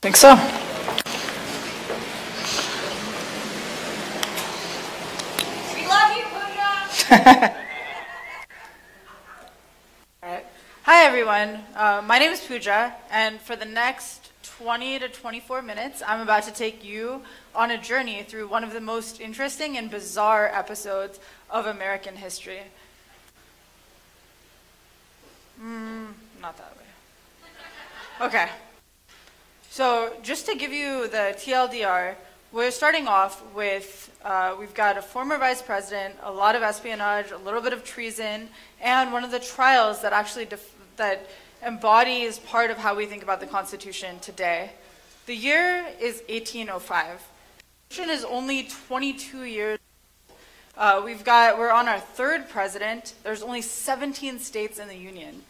Think so. We love you, Pooja! All right. Hi, everyone. My name is Pooja, and for the next 20 to 24 minutes, I'm about to take you on a journey through one of the most interesting and bizarre episodes of American history. Not that way. Okay. So just to give you the TLDR, we're starting off with, we've got a former vice president, a lot of espionage, a little bit of treason, and one of the trials that actually that embodies part of how we think about the Constitution today. The year is 1805. The Constitution is only 22 years old. We're on our third president. There's only 17 states in the Union.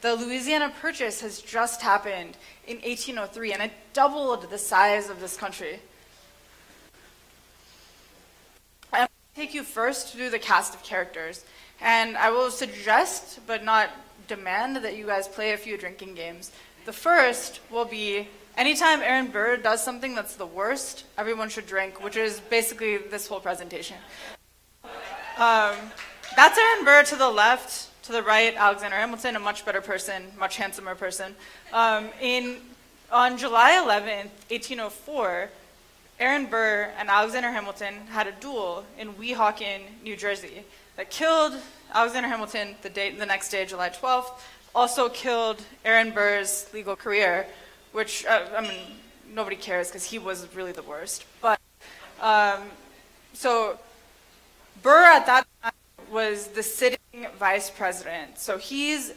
The Louisiana Purchase has just happened in 1803, and it doubled the size of this country. I'm going to take you first through the cast of characters, and I will suggest, but not demand, that you guys play a few drinking games. The first will be, anytime Aaron Burr does something that's the worst, everyone should drink, which is basically this whole presentation. That's Aaron Burr to the left. To the right, Alexander Hamilton, a much better person, much handsomer person. On July 11th, 1804, Aaron Burr and Alexander Hamilton had a duel in Weehawken, New Jersey, that killed Alexander Hamilton the next day, July 12th, also killed Aaron Burr's legal career, which, I mean, nobody cares because he was really the worst. But, so Burr at that time was the sitting vice president. So he's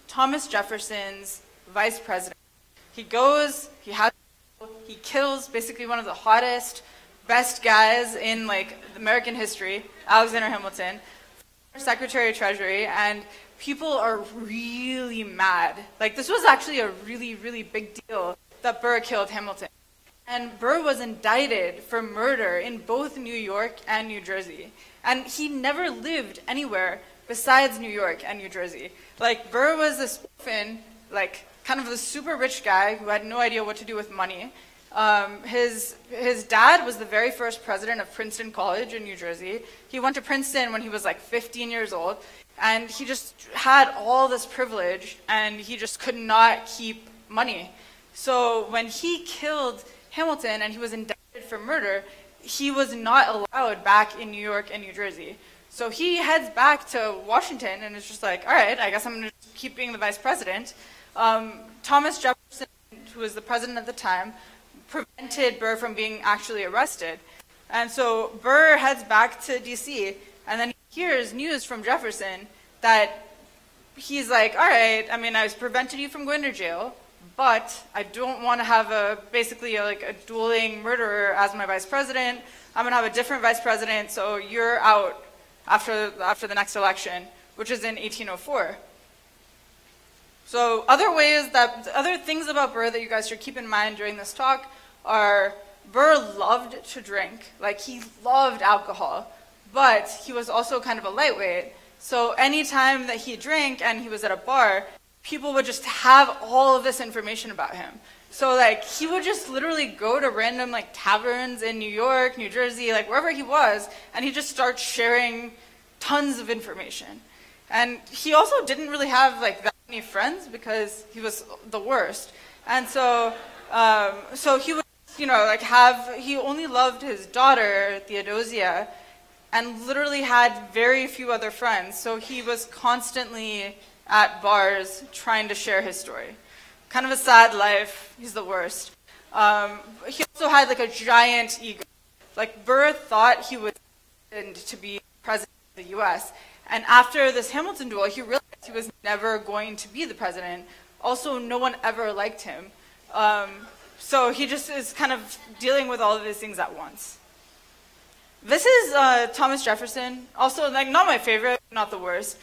Thomas Jefferson's vice president. He goes, he kills basically one of the hottest, best guys in like American history, Alexander Hamilton, Secretary of Treasury, and people are really mad. Like, this was actually a really, really big deal that Burr killed Hamilton. And Burr was indicted for murder in both New York and New Jersey. And he never lived anywhere besides New York and New Jersey. Like, Burr was this orphan, like, kind of a super rich guy who had no idea what to do with money. His dad was the very first president of Princeton College in New Jersey. He went to Princeton when he was like 15 years old. And he just had all this privilege, and he just could not keep money. So when he killed Hamilton and he was indicted for murder, he was not allowed back in New York and New Jersey. So he heads back to Washington and is just like, all right, I guess I'm going to keep being the vice president. Thomas Jefferson, who was the president at the time, prevented Burr from being actually arrested. And so Burr heads back to D.C., and then he hears news from Jefferson that he's like, all right, I mean, I prevented you from going to jail, but I don't want to have basically a dueling murderer as my vice president. I'm going to have a different vice president, so you're out after the next election, which is in 1804. So other things about Burr that you guys should keep in mind during this talk are Burr loved to drink. Like, he loved alcohol, but he was also kind of a lightweight. So anytime that he drank and he was at a bar, people would just have all of this information about him. So like, he would just literally go to random like taverns in New York, New Jersey, like wherever he was, and he just starts sharing tons of information. And he also didn't really have like that many friends because he was the worst. And so, so he would, he only loved his daughter, Theodosia, and literally had very few other friends. So he was constantly at bars trying to share his story. Kind of a sad life. He's the worst. He also had like a giant ego. Like, Burr thought he was destined to be president of the US. And after this Hamilton duel, he realized he was never going to be the president. Also, no one ever liked him. So he just is kind of dealing with all of these things at once. This is Thomas Jefferson. Also, like, not my favorite, not the worst.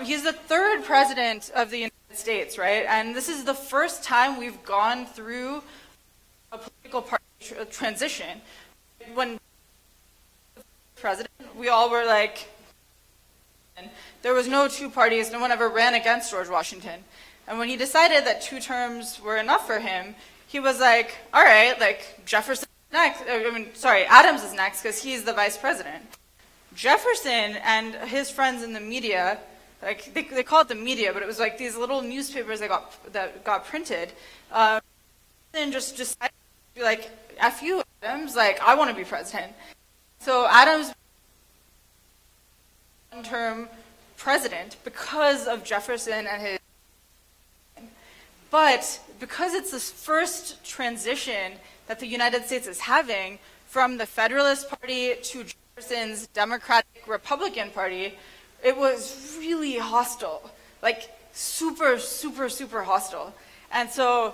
He's the third president of the United States, right? And this is the first time we've gone through a political party transition. When president, we all were like, there was no two parties, no one ever ran against George Washington. And when he decided that 2 terms were enough for him, he was like, all right, like Jefferson next. Adams is next because he's the vice president. Jefferson and his friends in the media, like they call it the media, but it was like these little newspapers that got printed, and just decided to be like, F you, Adams, like I want to be president. So Adams one-term president because of Jefferson and his. But because it's this first transition that the United States is having from the Federalist Party to Jefferson's Democratic Republican Party, it was really hostile, like super, super, super hostile. And so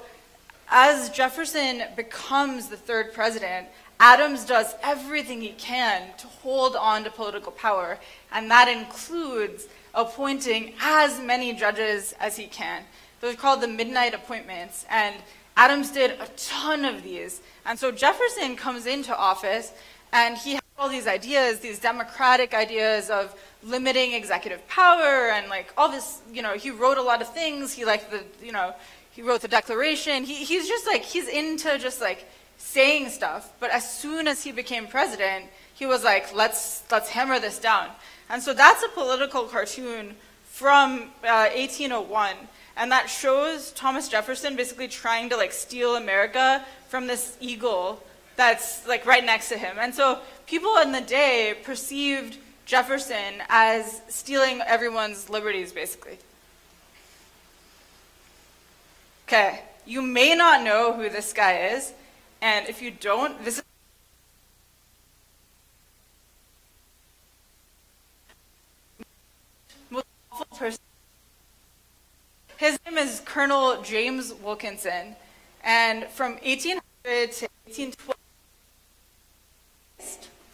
as Jefferson becomes the third president, Adams does everything he can to hold on to political power, and that includes appointing as many judges as he can. Those are called the midnight appointments, and Adams did a ton of these. And so Jefferson comes into office, and he has all these ideas, these democratic ideas of limiting executive power, and like all this, he wrote a lot of things. He wrote the Declaration. He's just like, he's into just like saying stuff. But as soon as he became president, he was like, let's hammer this down. And so that's a political cartoon from 1801. And that shows Thomas Jefferson basically trying to like steal America from this eagle that's like right next to him. And so people in the day perceived Jefferson as stealing everyone's liberties, basically. Okay, you may not know who this guy is, and if you don't, this is the most awful person. His name is Colonel James Wilkinson, and from 1800 to 1812,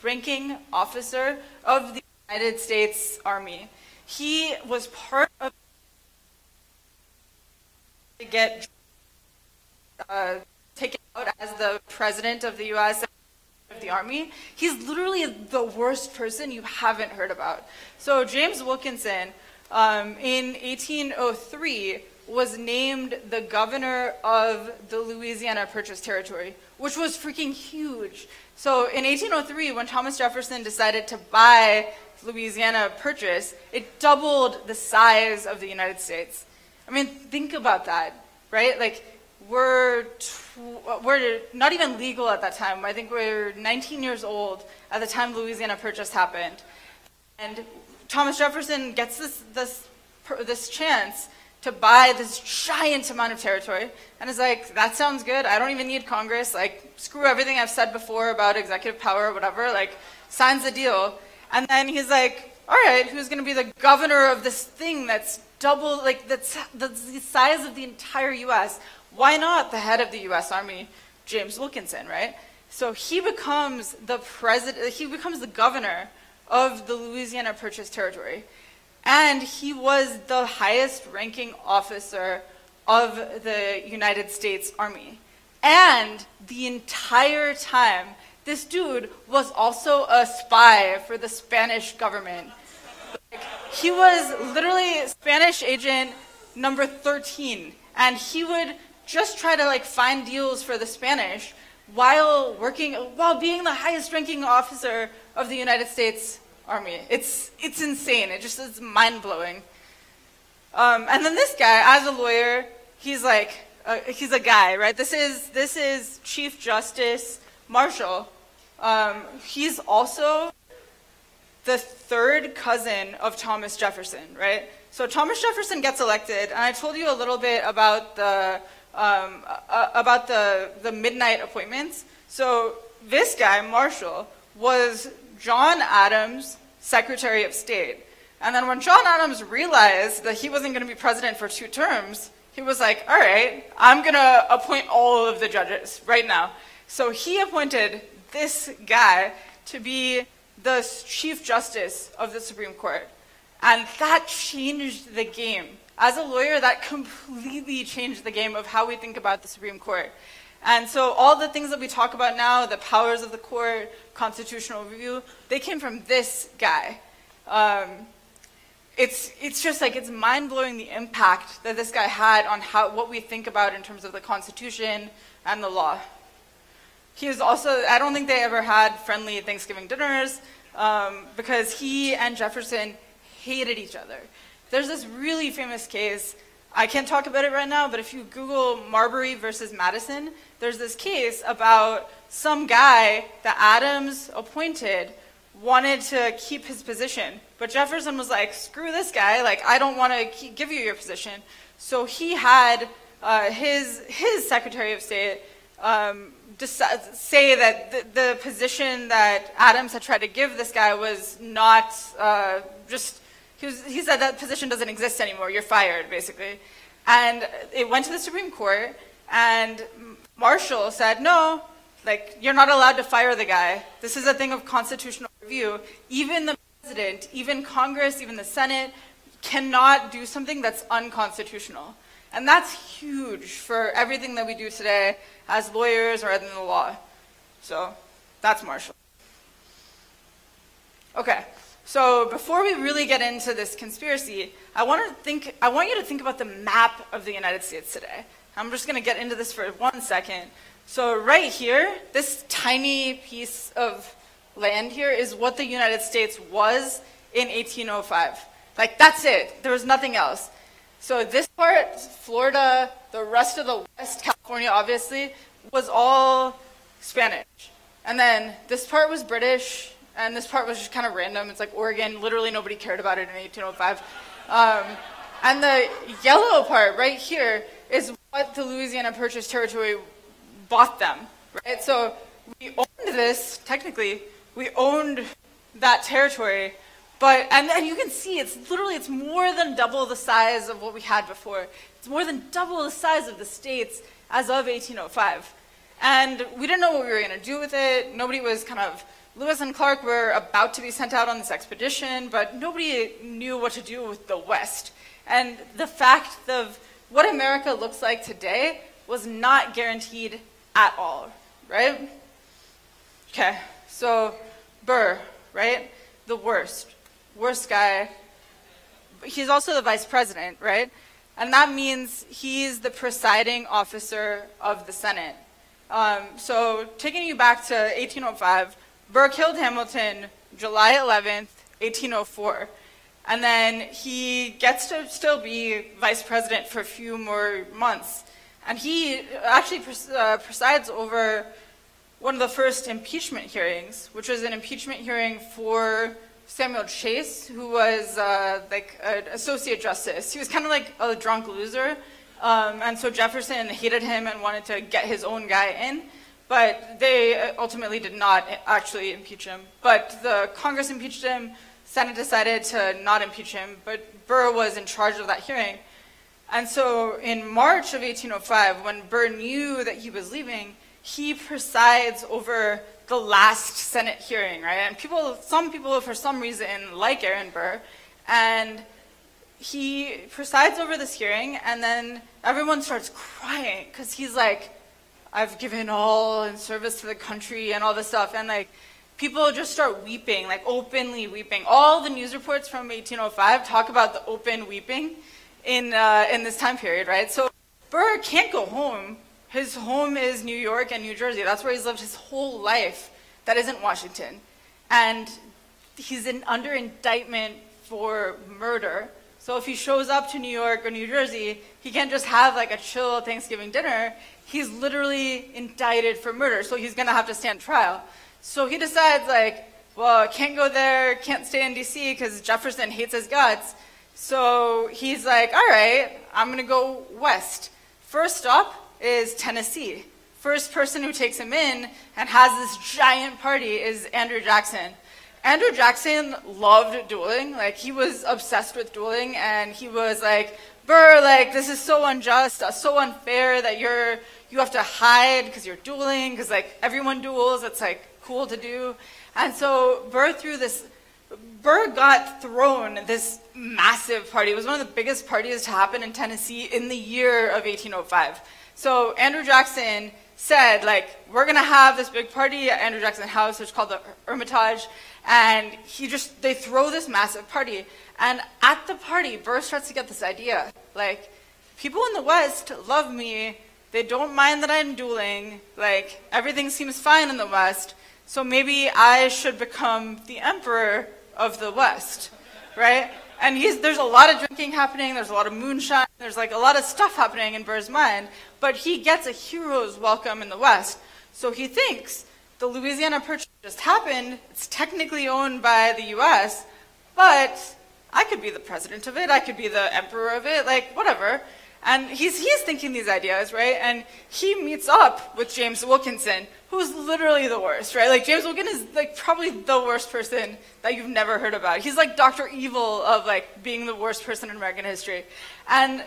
ranking officer of the United States Army. He was part of to get taken out as the president of the U.S. of the Army. He's literally the worst person you haven't heard about. So James Wilkinson, in 1803, was named the governor of the Louisiana Purchase Territory, which was freaking huge. So in 1803, when Thomas Jefferson decided to buy Louisiana Purchase, it doubled the size of the United States. I mean, think about that, right? Like, we're not even legal at that time. I think we're 19 years old at the time Louisiana Purchase happened. And Thomas Jefferson gets this chance to buy this giant amount of territory, and is like, that sounds good, I don't even need Congress, like, screw everything I've said before about executive power or whatever, like, signs the deal. And then he's like, all right, who's gonna be the governor of this thing that's double, like, that's the size of the entire US? Why not the head of the US Army, James Wilkinson, right? So he becomes the governor of the Louisiana Purchase Territory. And he was the highest ranking officer of the United States Army. And the entire time, this dude was also a spy for the Spanish government. Like, he was literally Spanish agent number 13. And he would just try to like find deals for the Spanish while being the highest ranking officer of the United States Army. It's insane. It's mind-blowing. And then this guy, as a lawyer, he's a guy, right? This is Chief Justice Marshall. He's also the third cousin of Thomas Jefferson, right? So Thomas Jefferson gets elected, and I told you a little bit about the midnight appointments. So this guy, Marshall, was John Adams' Secretary of State. And then when John Adams realized that he wasn't going to be president for 2 terms, he was like, all right, I'm going to appoint all of the judges right now. So he appointed this guy to be the Chief Justice of the Supreme Court. And that changed the game. As a lawyer, that completely changed the game of how we think about the Supreme Court. And so all the things that we talk about now, the powers of the court, constitutional review, they came from this guy. it's just like, it's mind-blowing the impact that this guy had on what we think about in terms of the Constitution and the law. He was also, I don't think they ever had friendly Thanksgiving dinners, because he and Jefferson hated each other. There's this really famous case, I can't talk about it right now, but if you Google Marbury versus Madison, there's this case about some guy that Adams appointed wanted to keep his position. But Jefferson was like, screw this guy, like, I don't want to give you your position. So he had his Secretary of State say that the position that Adams had tried to give this guy was not he said that position doesn't exist anymore, you're fired, basically. And it went to the Supreme Court, and Marshall said, no, like, you're not allowed to fire the guy. This is a thing of constitutional review. Even the president, even Congress, even the Senate cannot do something that's unconstitutional. And that's huge for everything that we do today as lawyers or in the law. So that's Marshall. Okay, so before we really get into this conspiracy, I want you to think about the map of the United States today. I'm just going to get into this for 1 second. So right here, this tiny piece of land here is what the United States was in 1805. Like, that's it. There was nothing else. So this part, Florida, the rest of the West, California, obviously, was all Spanish. And then this part was British, and this part was just kind of random. It's like Oregon. Literally nobody cared about it in 1805. And the yellow part right here is what the Louisiana Purchase territory bought them, right? So we owned this, technically, we owned that territory, but, and you can see it's more than double the size of what we had before. It's more than double the size of the states as of 1805. And we didn't know what we were going to do with it. Nobody was Lewis and Clark were about to be sent out on this expedition, but nobody knew what to do with the West. And the fact of what America looks like today was not guaranteed at all, right? Okay, so Burr, right? The worst guy. He's also the vice president, right? And that means he's the presiding officer of the Senate. So taking you back to 1805, Burr killed Hamilton July 11th, 1804. And then he gets to still be vice president for a few more months. And he actually presides over one of the first impeachment hearings, which was an impeachment hearing for Samuel Chase, who was like an associate justice. He was kind of like a drunk loser. And so Jefferson hated him and wanted to get his own guy in. But they ultimately did not actually impeach him. But the Congress impeached him. Senate decided to not impeach him. But Burr was in charge of that hearing. And so in March of 1805, when Burr knew that he was leaving, he presides over the last Senate hearing, right? And some people for some reason like Aaron Burr, and he presides over this hearing, and then everyone starts crying because he's like, I've given all in service to the country and all this stuff, and like people just start weeping, like openly weeping. All the news reports from 1805 talk about the open weeping in this time period, right? So Burr can't go home. His home is New York and New Jersey. That's where he's lived his whole life. That isn't Washington. And he's under indictment for murder. So if he shows up to New York or New Jersey, he can't just have like a chill Thanksgiving dinner. He's literally indicted for murder. So he's going to have to stand trial. So he decides like, well, I can't go there, can't stay in D.C. because Jefferson hates his guts. So he's like, all right, I'm going to go west. First stop is Tennessee. First person who takes him in and has this giant party is Andrew Jackson. Andrew Jackson loved dueling. Like, he was obsessed with dueling, and he was like, Burr, like, this is so unjust, so unfair that you have to hide because you're dueling, because like everyone duels, it's like cool to do. And so Burr got thrown this massive party. It was one of the biggest parties to happen in Tennessee in the year of 1805. So Andrew Jackson said, like, we're going to have this big party at Andrew Jackson's house, which is called the Hermitage, and they throw this massive party. And at the party, Burr starts to get this idea, like, people in the West love me, they don't mind that I'm dueling, like, everything seems fine in the West, so maybe I should become the emperor of the West, right? And there's a lot of drinking happening, there's a lot of moonshine, there's like a lot of stuff happening in Burr's mind, but he gets a hero's welcome in the West. So he thinks, the Louisiana Purchase just happened, it's technically owned by the US, but I could be the president of it, I could be the emperor of it, like whatever. And he's thinking these ideas, right? And he meets up with James Wilkinson, who's literally the worst, right? Like James Wilkinson is like probably the worst person that you've never heard about. He's like Dr. Evil of like being the worst person in American history. And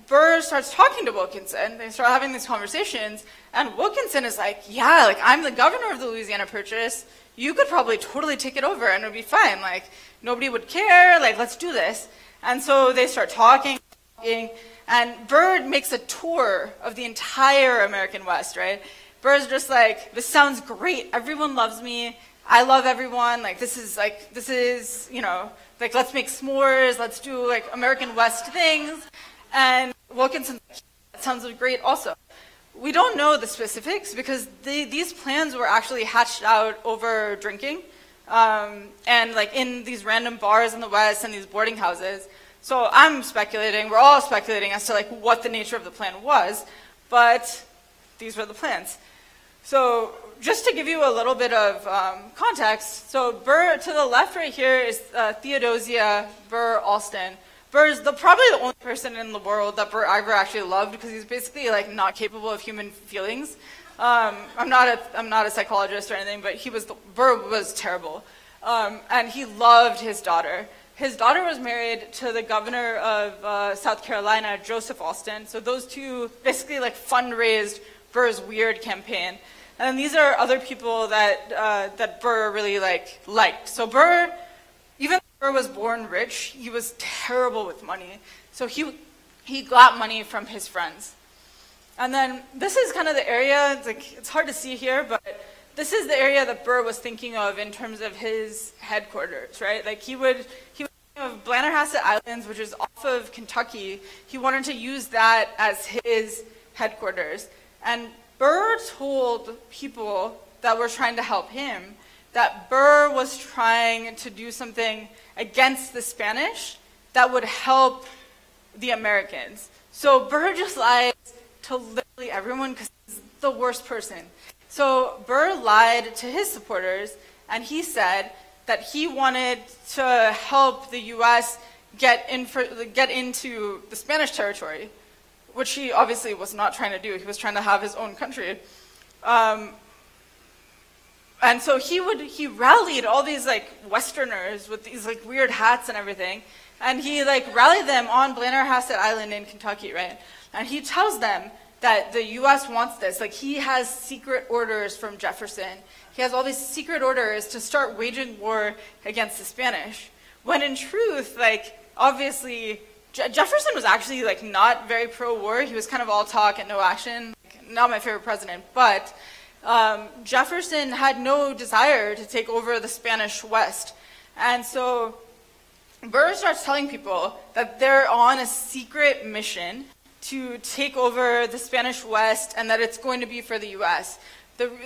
Burr starts talking to Wilkinson. They start having these conversations, and Wilkinson is like, yeah, like I'm the governor of the Louisiana Purchase. You could probably totally take it over and it would be fine. Like nobody would care. Like let's do this. And so they start talking. And Burr makes a tour of the entire American West, right? Burr's just like, this sounds great. Everyone loves me. I love everyone. Like, this is, you know, like, let's make s'mores. Let's do, like, American West things. And Wilkinson's like, that sounds great also. We don't know the specifics because these plans were actually hatched out over drinking and, like, in these random bars in the West and these boarding houses. So I'm speculating, we're all speculating as to like what the nature of the plan was, but these were the plans. So just to give you a little bit of context, so Burr, to the left right here is Theodosia Burr Alston. Burr's probably the only person in the world that Burr ever actually loved because he's basically like not capable of human feelings. I'm not a psychologist or anything, but Burr was terrible. And he loved his daughter. His daughter was married to the governor of South Carolina, Joseph Alston. So those two basically like fundraised Burr's weird campaign. And then these are other people that Burr really liked. So Burr, even though Burr was born rich, he was terrible with money. So he got money from his friends. And then this is kind of the area, it's hard to see here, but this is the area that Burr was thinking of in terms of his headquarters, right? Like he was thinking of Blennerhassett Islands, which is off of Kentucky. He wanted to use that as his headquarters. And Burr told people that were trying to help him that Burr was trying to do something against the Spanish that would help the Americans. So Burr just lied to literally everyone because he's the worst person. So Burr lied to his supporters, and he said that he wanted to help the U.S. get into the Spanish territory, which he obviously was not trying to do. He was trying to have his own country. And so he rallied all these like Westerners with these like weird hats and everything, and he like rallied them on Blennerhassett Island in Kentucky, right? And he tells them that the U.S. wants this. Like, he has secret orders from Jefferson. He has all these secret orders to start waging war against the Spanish. When in truth, like, obviously, Jefferson was actually, like, not very pro-war. He was kind of all talk and no action. Like, not my favorite president. But Jefferson had no desire to take over the Spanish West. And so Burr starts telling people that they're on a secret mission to take over the Spanish West and that it's going to be for the U.S.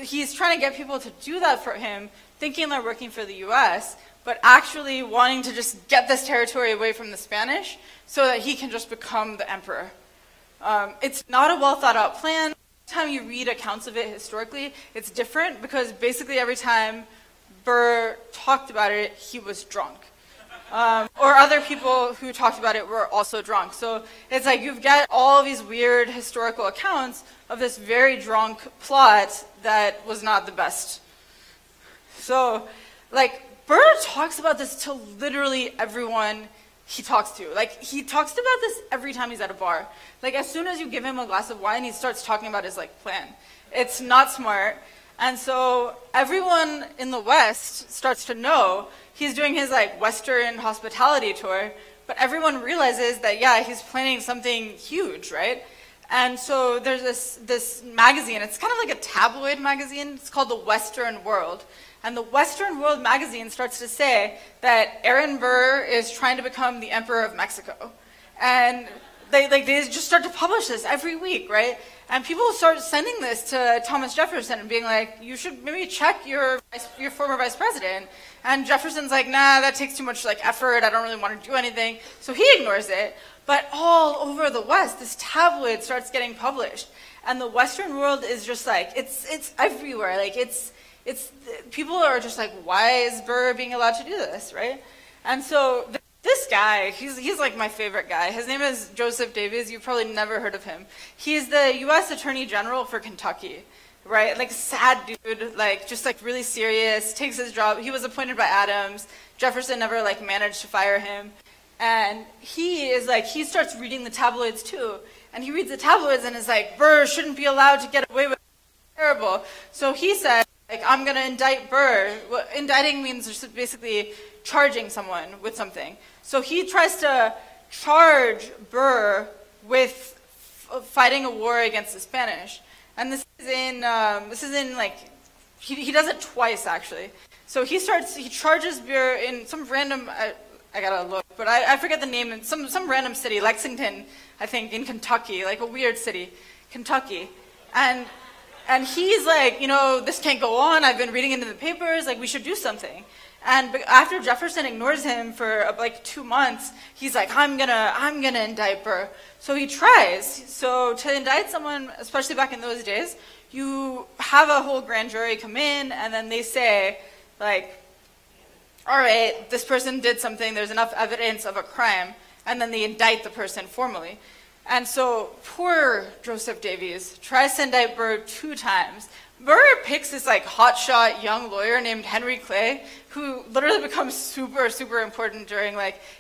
He's trying to get people to do that for him, thinking they're working for the U.S., but actually wanting to just get this territory away from the Spanish so that he can just become the emperor. It's not a well thought out plan. Every time you read accounts of it historically, it's different because basically every time Burr talked about it, he was drunk. Or other people who talked about it were also drunk. So it's like you've got all these weird historical accounts of this very drunk plot that was not the best. So, like, Burr talks about this to literally everyone he talks to. Like, he talks about this every time he's at a bar. Like, as soon as you give him a glass of wine, he starts talking about his, like, plan. It's not smart. And so everyone in the West starts to know he's doing his like Western hospitality tour, but everyone realizes that, yeah, he's planning something huge, right? And so there's this magazine. It's kind of like a tabloid magazine. It's called the Western World. And the Western World magazine starts to say that Aaron Burr is trying to become the Emperor of Mexico. And they just start to publish this every week, right? And people start sending this to Thomas Jefferson and being like, you should maybe check your former vice president. And Jefferson's like, nah, that takes too much effort. I don't really want to do anything. So he ignores it. But all over the West, this tabloid starts getting published. And the Western World is just it's everywhere. People are just like, why is Burr being allowed to do this, right? And so this guy, he's like my favorite guy. His name is Joseph Davies. You've probably never heard of him. He's the U.S. Attorney General for Kentucky, right? Sad dude, just really serious, takes his job. He was appointed by Adams. Jefferson never managed to fire him. And he starts reading the tabloids too. And he reads the tabloids and is like, Burr shouldn't be allowed to get away with it. It's terrible. So he said, I'm going to indict Burr. Well, indicting means just basically charging someone with something. So he tries to charge Burr with fighting a war against the Spanish. And this is in he does it twice actually. So he charges Burr in some random, I gotta look, but I forget the name, in some random city, Lexington, I think, in Kentucky, a weird city, Kentucky. And he's like, this can't go on. I've been reading into the papers. We should do something. And after Jefferson ignores him for 2 months, he's like, I'm gonna indict Burr. So he tries. So to indict someone, especially back in those days, you have a whole grand jury come in, and then they say, all right, this person did something. There's enough evidence of a crime, and then they indict the person formally. And so poor Joseph Davies tries to indict Burr 2 times. Burr picks this hotshot young lawyer named Henry Clay, who literally becomes super, super important during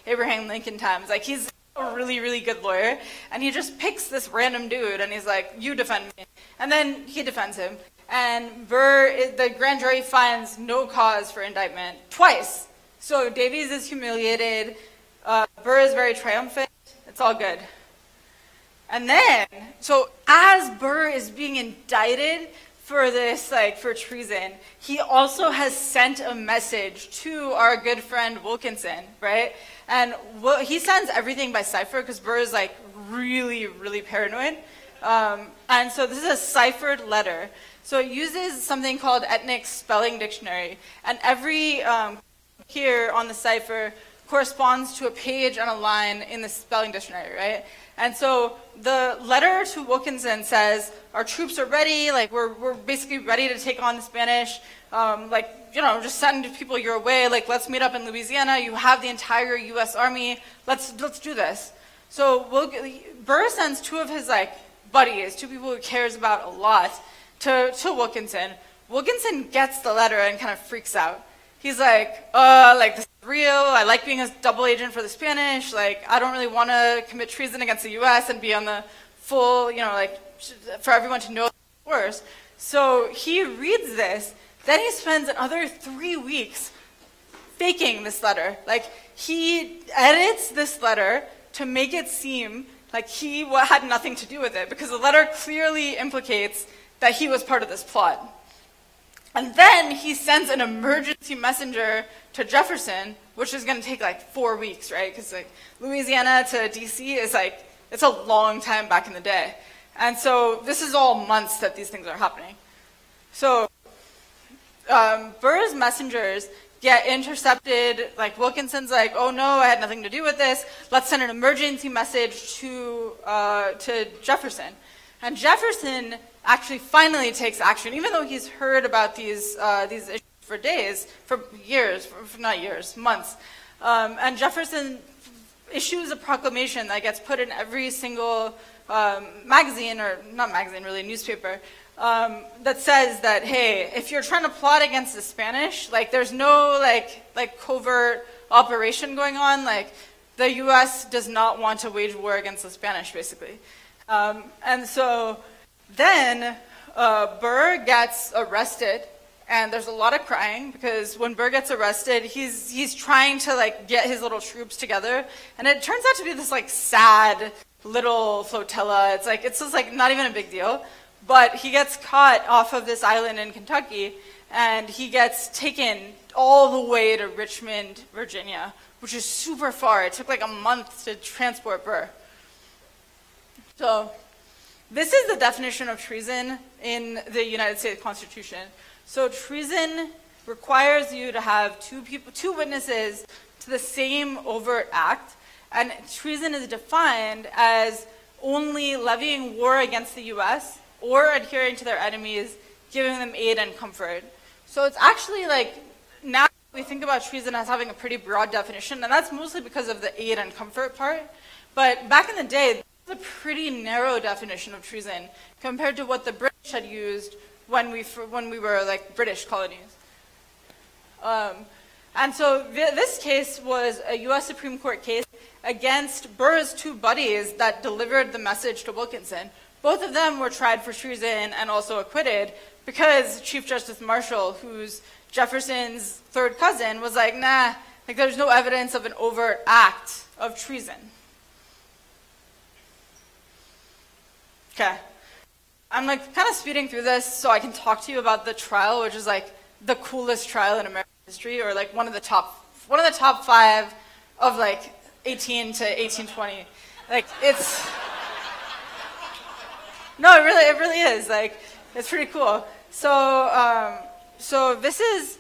Abraham Lincoln times. He's a really, really good lawyer, and he just picks this random dude, and he's like, you defend me. And then he defends him. And Burr, the grand jury finds no cause for indictment twice. So Davies is humiliated. Burr is very triumphant. It's all good. And then, so as Burr is being indicted for this, for treason, he also has sent a message to our good friend Wilkinson, right? And he sends everything by cipher because Burr is really, really paranoid. And so this is a ciphered letter. So it uses something called Ethnic Spelling Dictionary. And every here on the cipher corresponds to a page and a line in the spelling dictionary, right? And so the letter to Wilkinson says, our troops are ready, we're basically ready to take on the Spanish, just send people your way, let's meet up in Louisiana, you have the entire U.S. Army, let's do this. So Burr sends 2 of his buddies, 2 people he cares about a lot, to Wilkinson. Wilkinson gets the letter and kind of freaks out. He's like, this is real. I like being a double agent for the Spanish. I don't really want to commit treason against the U.S. and be on the full, for everyone to know it's worse. So he reads this. Then he spends another 3 weeks faking this letter. He edits this letter to make it seem like he had nothing to do with it, because the letter clearly implicates that he was part of this plot. And then he sends an emergency messenger to Jefferson, which is going to take 4 weeks, right? Because Louisiana to D.C. is it's a long time back in the day. And so this is all months that these things are happening. So Burr's messengers get intercepted. Wilkinson's oh no, I had nothing to do with this. Let's send an emergency message to Jefferson. And Jefferson actually finally takes action, even though he's heard about these issues for days, for years, not years, months. And Jefferson issues a proclamation that gets put in every single magazine, or not magazine, really, newspaper, that says that, hey, if you're trying to plot against the Spanish, there's no covert operation going on. The U.S. does not want to wage war against the Spanish, basically. And so then Burr gets arrested, and there's a lot of crying, because when Burr gets arrested, he's trying to get his little troops together, and it turns out to be this sad little flotilla. It's just like not even a big deal. But he gets caught off of this island in Kentucky, and he gets taken all the way to Richmond, Virginia, which is super far. It took like a month to transport Burr. So this is the definition of treason in the United States Constitution. So treason requires you to have two witnesses to the same overt act, and treason is defined as only levying war against the U.S. or adhering to their enemies, giving them aid and comfort. So it's actually like, now we think about treason as having a pretty broad definition, and that's mostly because of the aid and comfort part. But back in the day, it was a pretty narrow definition of treason compared to what the British had used when we were like British colonies. And so this case was a U.S. Supreme Court case against Burr's two buddies that delivered the message to Wilkinson. Both of them were tried for treason and also acquitted because Chief Justice Marshall, who's Jefferson's third cousin, was like, nah, like there's no evidence of an overt act of treason. Okay. I'm like kind of speeding through this so I can talk to you about the trial, which is like the coolest trial in American history, or like one of the top 5 of like 18 to 1820. Like it's no, it really is. Like it's pretty cool. So so this is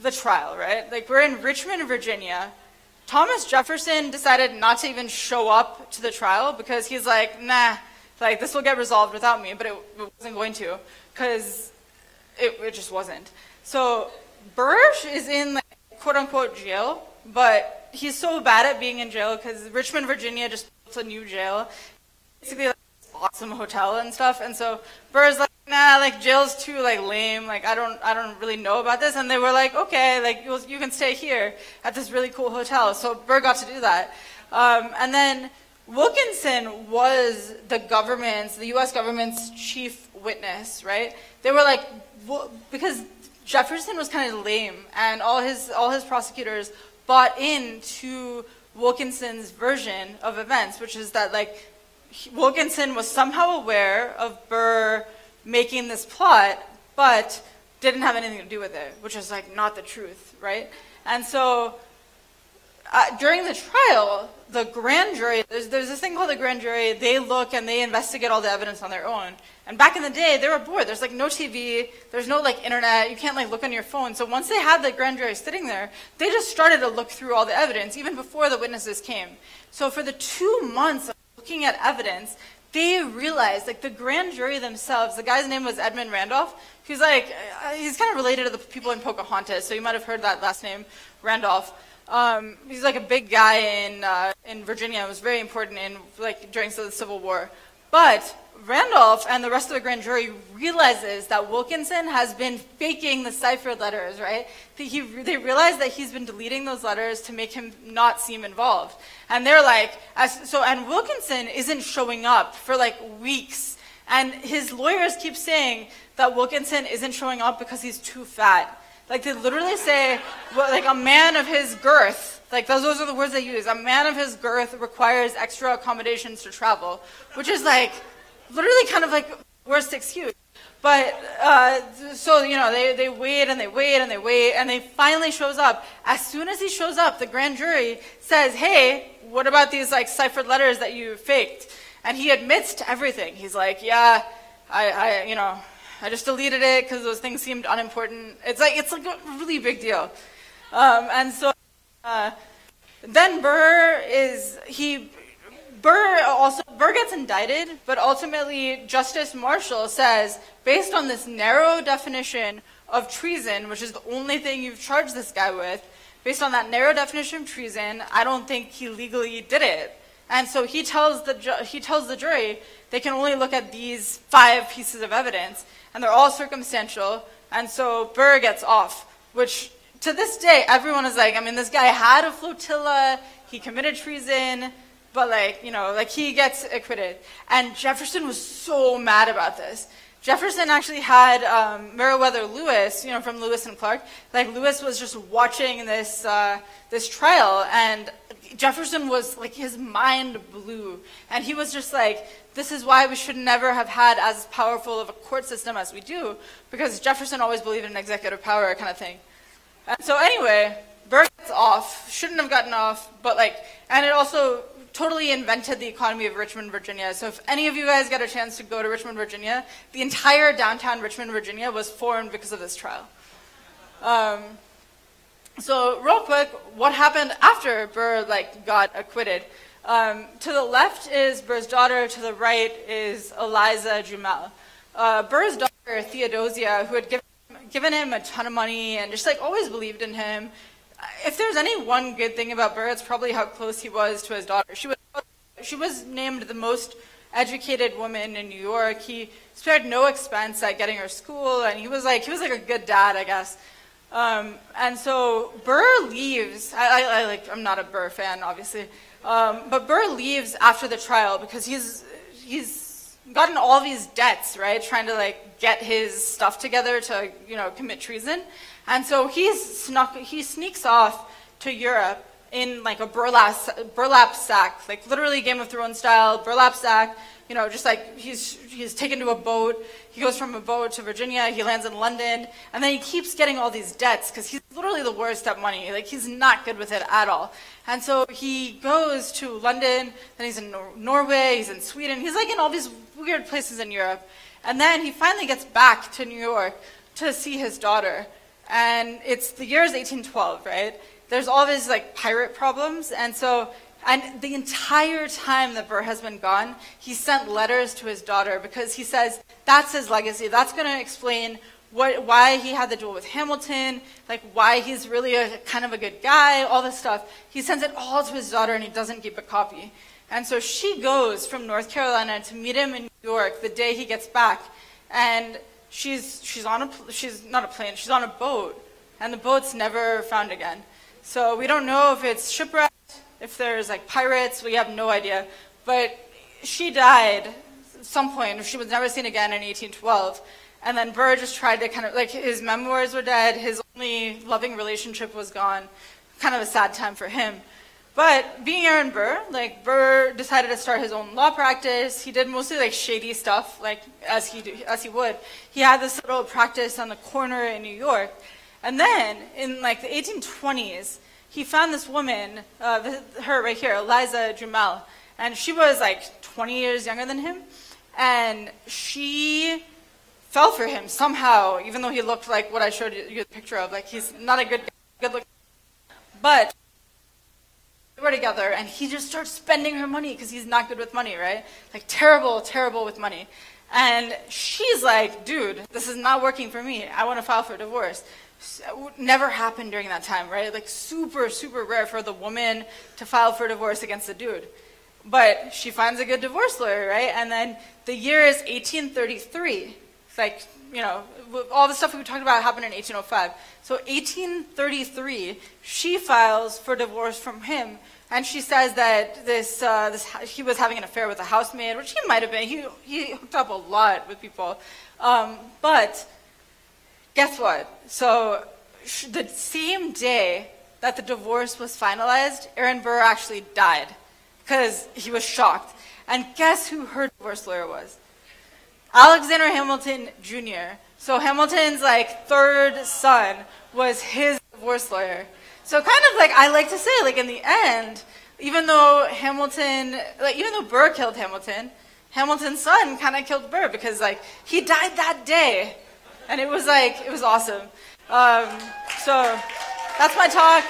the trial, right? Like we're in Richmond, Virginia. Thomas Jefferson decided not to even show up to the trial because he's like, nah, like this will get resolved without me, but it wasn't going to, because it just wasn't. So Burr is in like, quote unquote jail, but he's so bad at being in jail because Richmond, Virginia just built a new jail, basically like this awesome hotel and stuff. And so Burr's like, nah, like jail's too like lame. Like I don't really know about this. And they were like, okay, like you can stay here at this really cool hotel. So Burr got to do that. And then Wilkinson was the U.S. government's chief witness, right? They were like, because Jefferson was kind of lame, and all his prosecutors bought into Wilkinson's version of events, which is that like Wilkinson was somehow aware of Burr making this plot, but didn't have anything to do with it, which is like not the truth, right? And so during the trial, the grand jury, there's this thing called the grand jury, they look and they investigate all the evidence on their own. And back in the day, they were bored. There's like no TV, there's no like internet, you can't like look on your phone. So once they had the grand jury sitting there, they just started to look through all the evidence, even before the witnesses came. So for the 2 months of looking at evidence, they realized, like the grand jury themselves, the guy's name was Edmund Randolph, he's like, he's kind of related to the people in Pocahontas, so you might have heard that last name, Randolph. He's like a big guy in Virginia. It was very important during the Civil War. But Randolph and the rest of the grand jury realizes that Wilkinson has been faking the cipher letters, right? They realize that he's been deleting those letters to make him not seem involved. And they're like, and Wilkinson isn't showing up for like weeks. And his lawyers keep saying that Wilkinson isn't showing up because he's too fat. Like they literally say, well, like a man of his girth, like those are the words they use, a man of his girth requires extra accommodations to travel, which is like literally kind of like worst excuse. But so, you know, they wait and they wait and they wait, and they finally shows up. As soon as he shows up, the grand jury says, hey, what about these like ciphered letters that you faked? And he admits to everything. He's like, yeah, I just deleted it because those things seemed unimportant. It's like a really big deal. And so then Burr gets indicted, but ultimately Justice Marshall says, based on this narrow definition of treason, which is the only thing you've charged this guy with, based on that narrow definition of treason, I don't think he legally did it. And so he tells the jury they can only look at these 5 pieces of evidence, and they're all circumstantial, and so Burr gets off, which to this day, everyone is like, I mean, this guy had a flotilla, he committed treason, but like, you know, like he gets acquitted. And Jefferson was so mad about this. Jefferson actually had Meriwether Lewis, you know, from Lewis and Clark. Like Lewis was just watching this this trial, and Jefferson was like, his mind blew. And he was just like, this is why we should never have had as powerful of a court system as we do, because Jefferson always believed in executive power kind of thing. And so anyway, Burr gets off, shouldn't have gotten off, but like, and it also totally invented the economy of Richmond, Virginia. So if any of you guys get a chance to go to Richmond, Virginia, the entire downtown Richmond, Virginia was formed because of this trial. So real quick, what happened after Burr like got acquitted? To the left is Burr's daughter, to the right is Eliza Jumel. Burr's daughter, Theodosia, who had given him a ton of money and just like always believed in him. If there's any one good thing about Burr, it's probably how close he was to his daughter. She was named the most educated woman in New York. He spared no expense at getting her school, and he was like a good dad, I guess. And so Burr leaves. I'm not a Burr fan, obviously, but Burr leaves after the trial because he's gotten all these debts, right? Trying to like get his stuff together to commit treason, and so he sneaks off to Europe in like a burlap sack, like literally Game of Thrones style burlap sack. Just like he's taken to a boat. He goes from a boat to Virginia. He lands in London, and then he keeps getting all these debts because he's literally the worst at money. Like he's not good with it at all. And so he goes to London. Then he's in Norway. He's in Sweden. He's like in all these weird places in Europe. And then he finally gets back to New York to see his daughter. And it's the year is 1812, right? There's all these like pirate problems, and the entire time that Burr has been gone, he sent letters to his daughter because he says that's his legacy. That's going to explain why he had the duel with Hamilton, like why he's really kind of a good guy, all this stuff. He sends it all to his daughter, and he doesn't keep a copy. And so she goes from North Carolina to meet him in New York the day he gets back, and she's on a boat, and the boat's never found again. So we don't know if it's shipwrecked, if there's like pirates, we have no idea. But she died at some point. She was never seen again in 1812. And then Burr just tried to kind of, like his memoirs were dead, his only loving relationship was gone. Kind of a sad time for him. But being Aaron Burr, like Burr decided to start his own law practice. He did mostly like shady stuff, like as he would. He had this little practice on the corner in New York. And then in like the 1820s, he found this woman, her right here, Eliza Jumel, and she was like 20 years younger than him, and she fell for him somehow, even though he looked like what I showed you the picture of. Like he's not a good looking, but they were together, and he just starts spending her money because he's not good with money, right? Like terrible with money. And she's like, dude, this is not working for me. I want to file for divorce. Never happened during that time, right? Like super rare for the woman to file for divorce against the dude. But she finds a good divorce lawyer, right? And then the year is 1833. It's like, all the stuff we talked about happened in 1805. So 1833, she files for divorce from him, and she says that he was having an affair with a housemaid, which he might have been. He hooked up a lot with people. But guess what? So the same day that the divorce was finalized, Aaron Burr actually died because he was shocked. And guess who her divorce lawyer was? Alexander Hamilton Jr. So Hamilton's like third son was his divorce lawyer. So kind of like I like to say, like in the end, even though Burr killed Hamilton, Hamilton's son kind of killed Burr because like he died that day. And it was awesome. So that's my talk.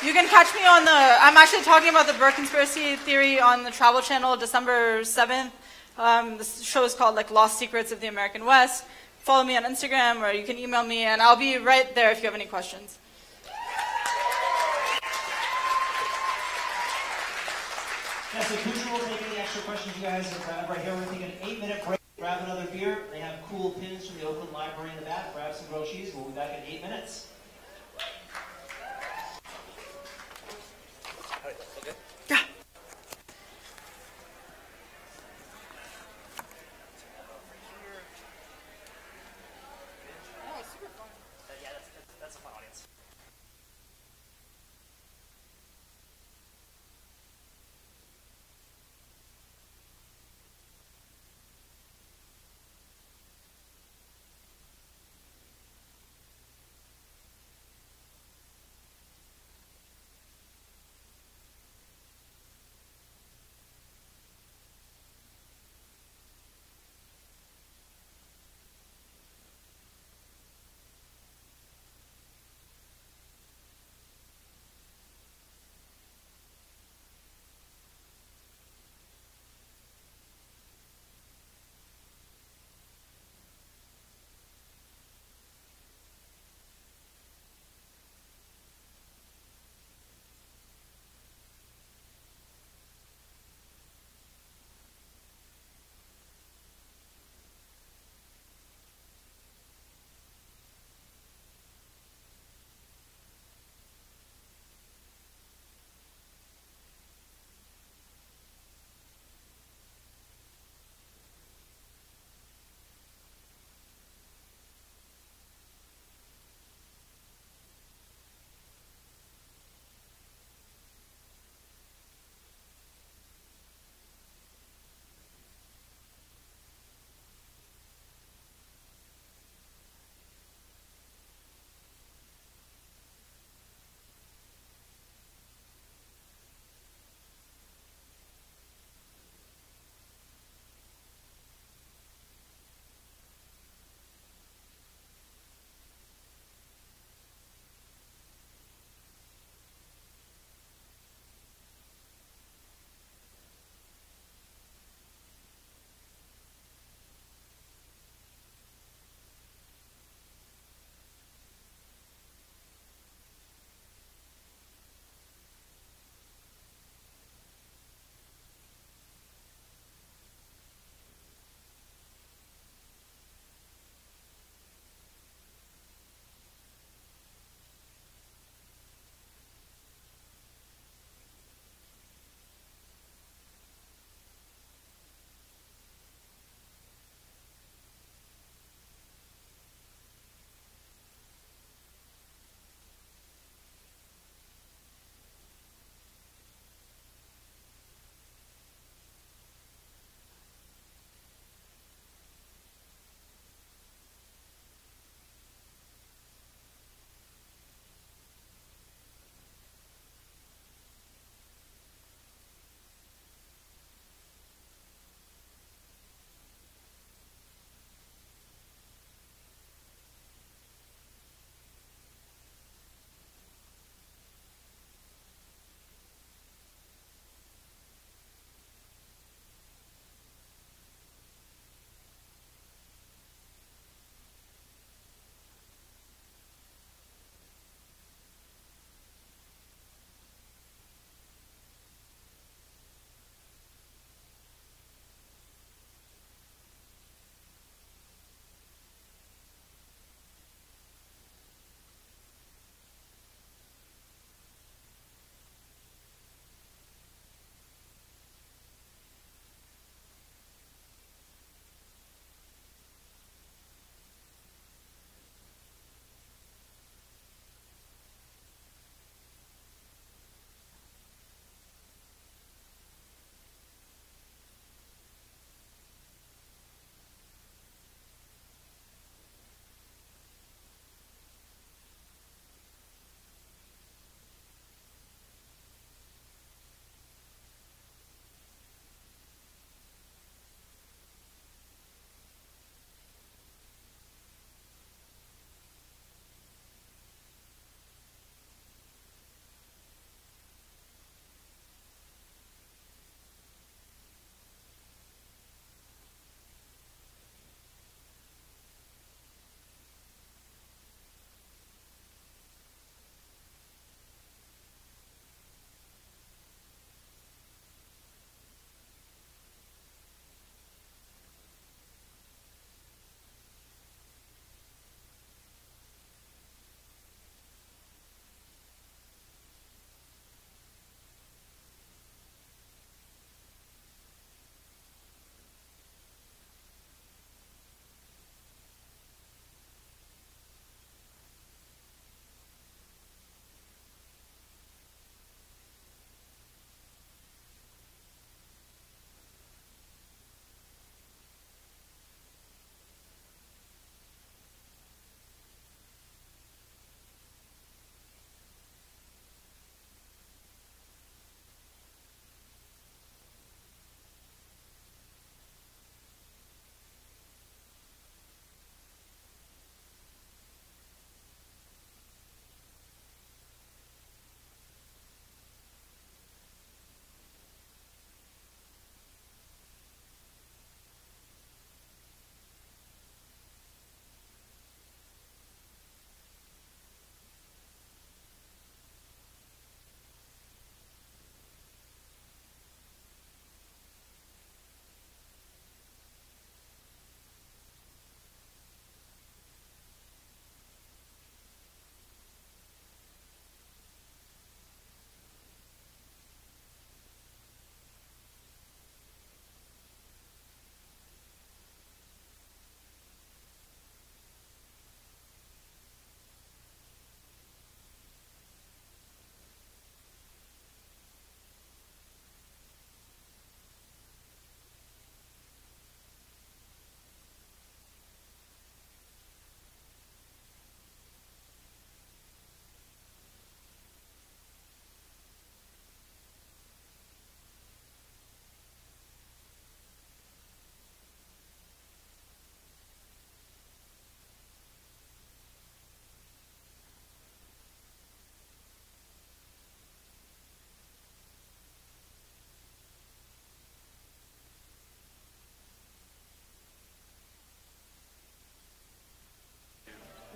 You can catch me I'm actually talking about the Burr conspiracy theory on the Travel Channel December 7th. This show is called like Lost Secrets of the American West. Follow me on Instagram, or you can email me, and I'll be right there if you have any questions. Yeah, so Kucha will take any extra questions you guys have right here. We're taking an 8-minute break. Grab another beer. They have cool pins from the Oakland Library in the back. Grab some grilled cheese. We'll be back in 8 minutes. Yeah. Yeah, that's a fun audience.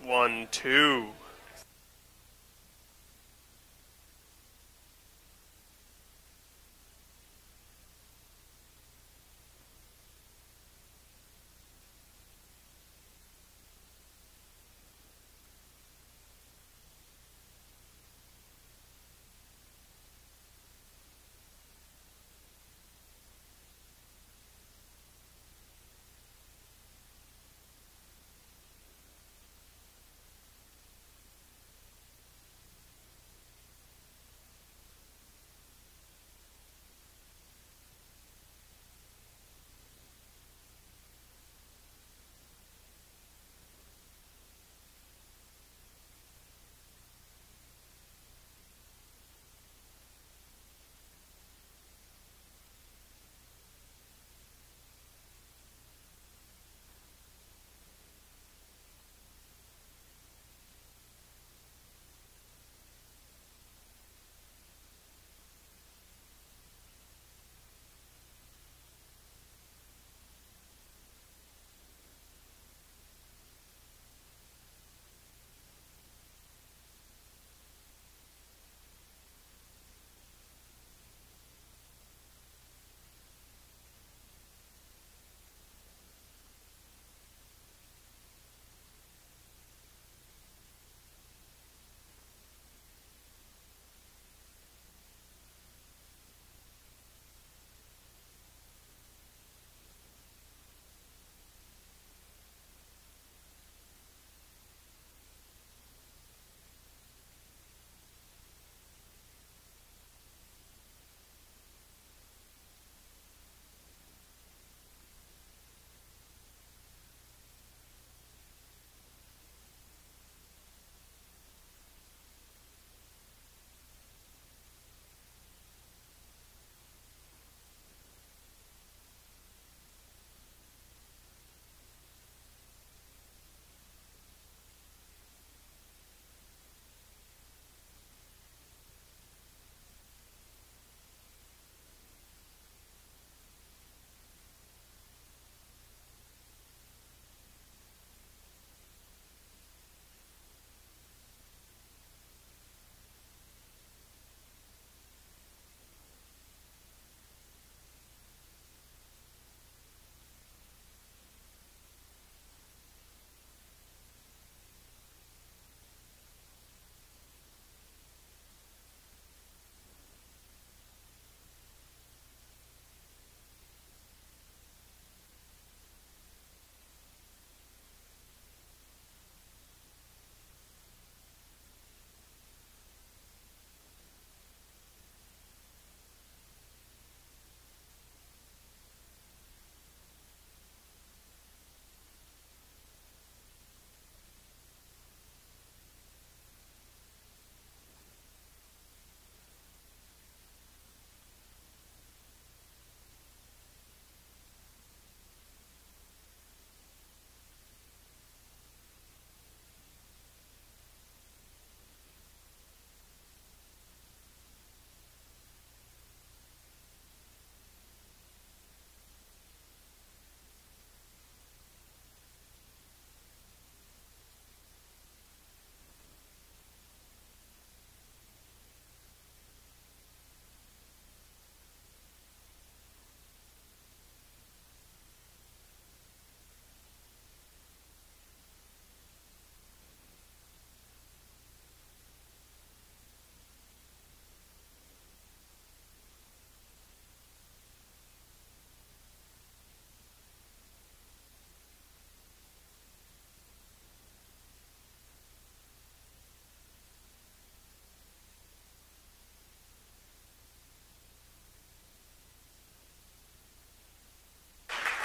1, 2.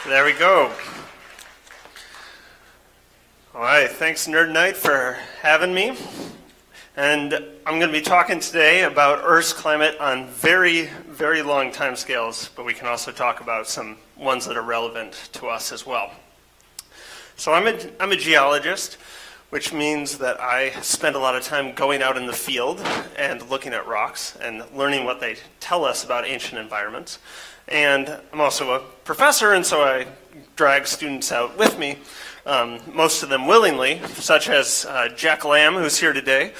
There we go. All right, thanks Nerd Nite for having me. And I'm going to be talking today about Earth's climate on very, very long time scales, but we can also talk about some ones that are relevant to us as well. So I'm a geologist, which means that I spend a lot of time going out in the field and looking at rocks and learning what they tell us about ancient environments. And I'm also a professor, and so I drag students out with me, most of them willingly, such as Jack Lamb, who's here today,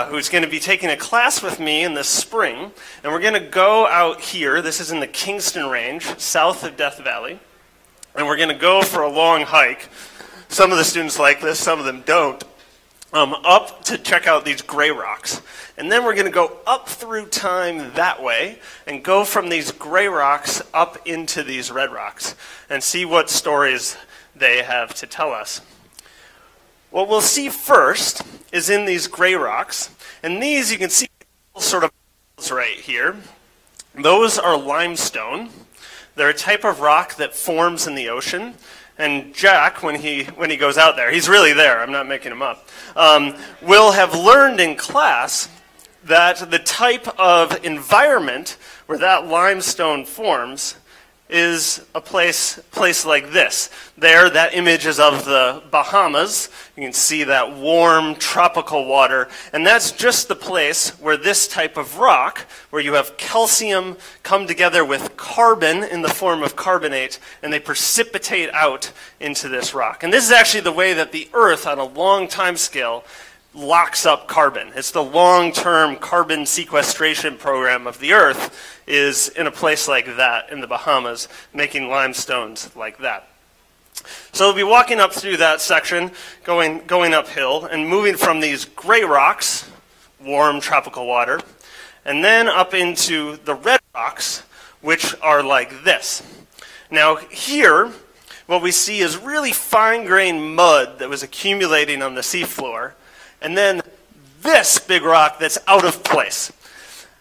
who's going to be taking a class with me in the spring. And we're going to go out here. This is in the Kingston Range, south of Death Valley. And we're going to go for a long hike. Some of the students like this, some of them don't. Up to check out these gray rocks. And then we're going to go up through time that way and go from these gray rocks up into these red rocks and see what stories they have to tell us. What we'll see first is in these gray rocks, and these you can see sort of right here. Those are limestone. They're a type of rock that forms in the ocean. And Jack, when he goes out there, he's really there, I'm not making him up, will have learned in class that the type of environment where that limestone forms is a place like this. There, that image is of the Bahamas. You can see that warm tropical water, and that's just the place where this type of rock, where you have calcium come together with carbon in the form of carbonate, and they precipitate out into this rock. And this is actually the way that the Earth, on a long time scale, locks up carbon. It's the long-term carbon sequestration program of the Earth is in a place like that in the Bahamas, making limestones like that. So we'll be walking up through that section, going uphill, and moving from these gray rocks, warm tropical water, and then up into the red rocks, which are like this. Now here, what we see is really fine-grained mud that was accumulating on the seafloor, and then this big rock that's out of place.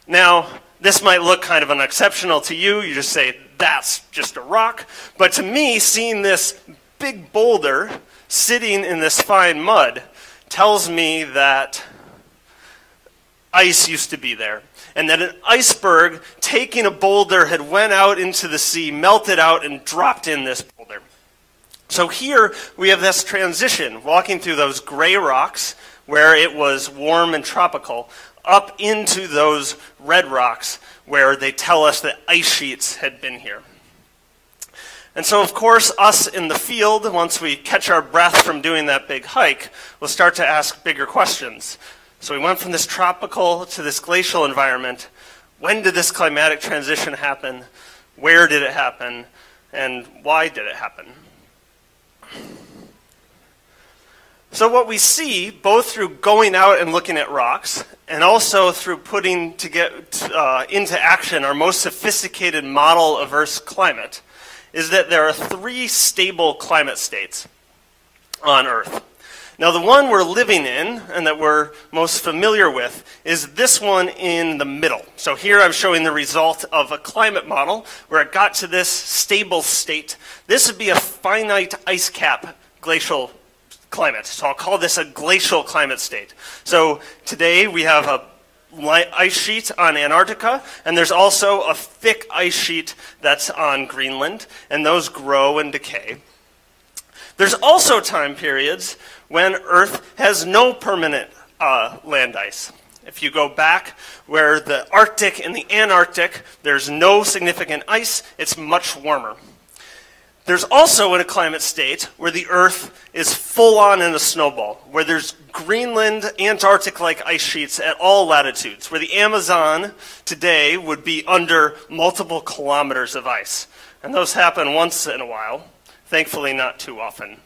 Now, this might look kind of unexceptional to you. You just say, that's just a rock. But to me, seeing this big boulder sitting in this fine mud tells me that ice used to be there. And that an iceberg taking a boulder had went out into the sea, melted out, and dropped in this boulder. So here we have this transition, walking through those gray rocks, where it was warm and tropical, up into those red rocks where they tell us that ice sheets had been here. And so, of course, us in the field, once we catch our breath from doing that big hike, we'll start to ask bigger questions. So we went from this tropical to this glacial environment. When did this climatic transition happen? Where did it happen? And why did it happen? So what we see, both through going out and looking at rocks, and also through putting into action our most sophisticated model of Earth's climate, is that there are 3 stable climate states on Earth. Now the one we're living in, and that we're most familiar with, is this one in the middle. So here I'm showing the result of a climate model where it got to this stable state. This would be a finite ice cap glacial climate. So I'll call this a glacial climate state. So today we have a ice sheet on Antarctica, and there's also a thick ice sheet that's on Greenland, and those grow and decay. There's also time periods when Earth has no permanent land ice. If you go back where the Arctic and the Antarctic, there's no significant ice, it's much warmer. There's also in a climate state where the Earth is full on in a snowball, where there's Greenland, Antarctic-like ice sheets at all latitudes, where the Amazon today would be under multiple kilometers of ice. And those happen once in a while, thankfully not too often.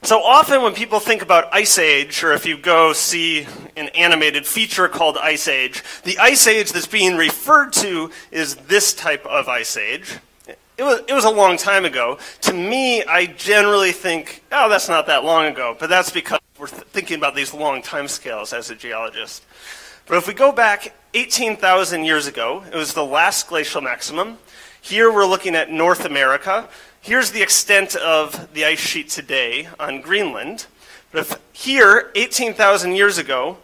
So often when people think about Ice Age, or if you go see an animated feature called Ice Age, the Ice Age that's being referred to is this type of Ice Age. It was a long time ago. To me, I generally think, oh, that's not that long ago. But that's because we're thinking about these long time scales as a geologist. But if we go back 18,000 years ago, it was the last glacial maximum. Here we're looking at North America. Here's the extent of the ice sheet today on Greenland. But if here, 18,000 years ago,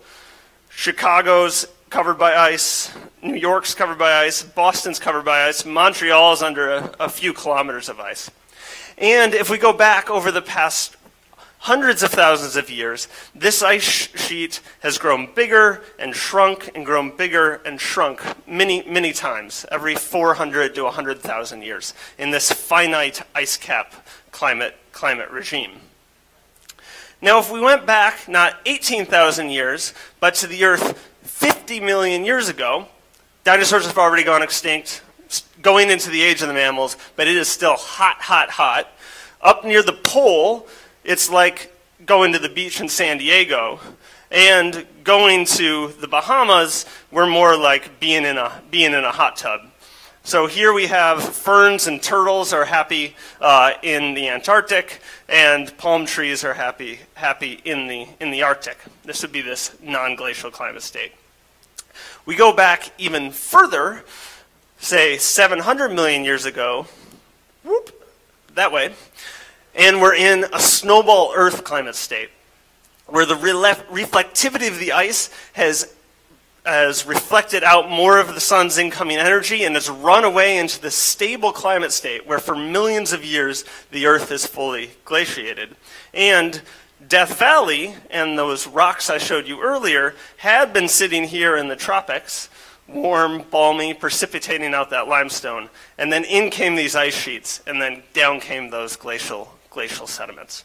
Chicago's covered by ice, New York's covered by ice, Boston's covered by ice, Montreal's under a few kilometers of ice. And if we go back over the past hundreds of thousands of years, this ice sheet has grown bigger and shrunk and grown bigger and shrunk many, many times, every 400 to 100,000 years in this finite ice cap climate regime. Now, if we went back not 18,000 years, but to the Earth 50 million years ago, dinosaurs have already gone extinct, going into the age of the mammals, but it is still hot, hot, hot. Up near the pole, it's like going to the beach in San Diego, and going to the Bahamas, we're more like being in a hot tub. So here we have ferns and turtles are happy in the Antarctic, and palm trees are happy in the Arctic. This would be this non-glacial climate state. We go back even further, say 700 million years ago, whoop, that way, and we're in a snowball Earth climate state, where the reflectivity of the ice has reflected out more of the sun's incoming energy and has run away into this stable climate state where for millions of years the Earth is fully glaciated. And Death Valley and those rocks I showed you earlier had been sitting here in the tropics, warm, balmy, precipitating out that limestone, and then in came these ice sheets, and then down came those glacial sediments.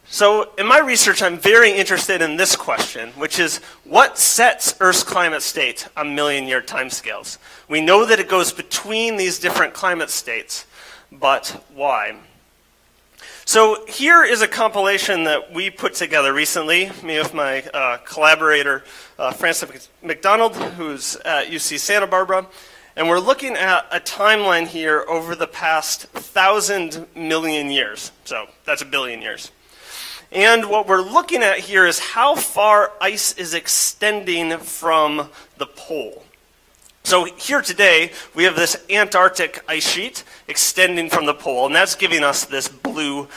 So in my research, I'm very interested in this question, which is what sets Earth's climate state on million-year timescales? We know that it goes between these different climate states, but why? So here is a compilation that we put together recently, me with my collaborator, Francis McDonald, who's at UC Santa Barbara. And we're looking at a timeline here over the past 1,000 million years. So that's a billion years. And what we're looking at here is how far ice is extending from the pole. So here today, we have this Antarctic ice sheet extending from the pole, and that's giving us this blue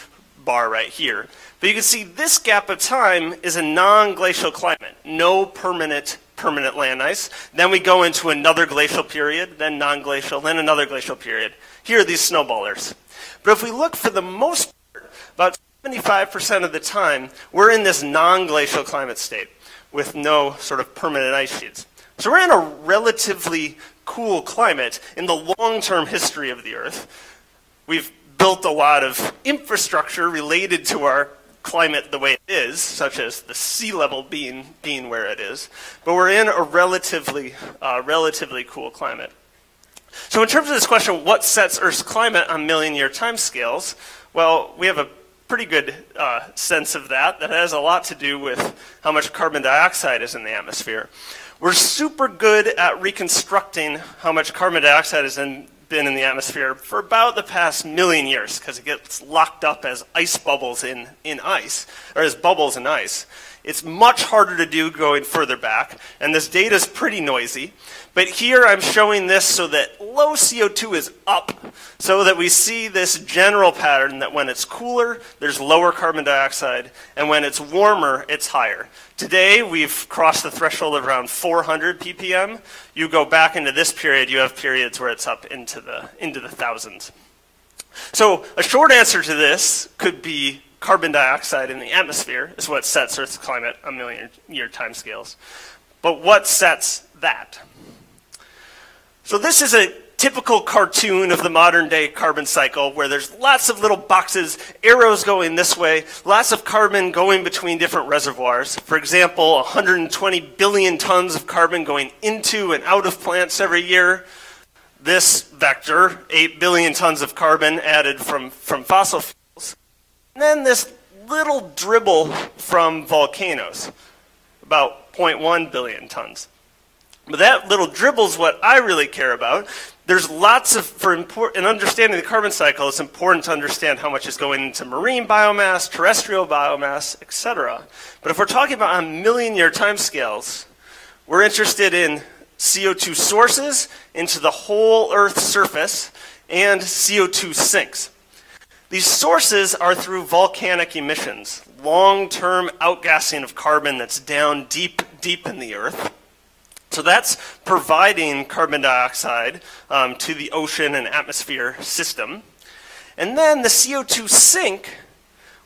bar right here. But you can see this gap of time is a non-glacial climate, no permanent land ice. Then we go into another glacial period, then non-glacial, then another glacial period. Here are these snowballers. But if we look for the most part, about 75% of the time, we're in this non-glacial climate state with no sort of permanent ice sheets. So we're in a relatively cool climate in the long-term history of the Earth. We've built a lot of infrastructure related to our climate the way it is, such as the sea level being where it is, but we're in a relatively cool climate. So in terms of this question, what sets Earth's climate on million-year timescales? Well, we have a pretty good sense of that. That has a lot to do with how much carbon dioxide is in the atmosphere. We're super good at reconstructing how much carbon dioxide has been in the atmosphere for about the past million years, because it gets locked up as ice bubbles in ice, or as bubbles in ice. It's much harder to do going further back, and this data is pretty noisy. But here I'm showing this so that low CO2 is up, so that we see this general pattern that when it's cooler, there's lower carbon dioxide, and when it's warmer, it's higher. Today, we've crossed the threshold of around 400 ppm. You go back into this period, you have periods where it's up into the thousands. So a short answer to this could be carbon dioxide in the atmosphere is what sets Earth's climate on million-year timescales. But what sets that? So this is a typical cartoon of the modern-day carbon cycle where there's lots of little boxes, arrows going this way, lots of carbon going between different reservoirs. For example, 120 billion tons of carbon going into and out of plants every year. This vector, 8 billion tons of carbon added from fossil fuels. And then this little dribble from volcanoes, about 0.1 billion tons. But that little dribble is what I really care about. There's lots of, in understanding the carbon cycle, it's important to understand how much is going into marine biomass, terrestrial biomass, etc. But if we're talking about on million-year timescales, we're interested in CO2 sources into the whole Earth's surface and CO2 sinks. These sources are through volcanic emissions, long-term outgassing of carbon that's down deep in the Earth. So that's providing carbon dioxide to the ocean and atmosphere system. And then the CO2 sink,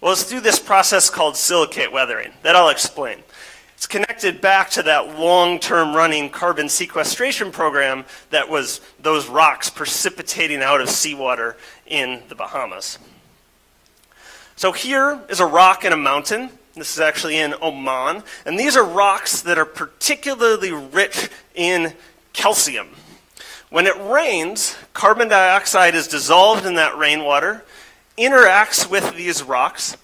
Well, it's through this process called silicate weathering that I'll explain. It's connected back to that long-term running carbon sequestration program that was those rocks precipitating out of seawater in the Bahamas. So here is a rock in a mountain. This is actually in Oman. And these are rocks that are particularly rich in calcium. When it rains, carbon dioxide is dissolved in that rainwater, interacts with these rocks,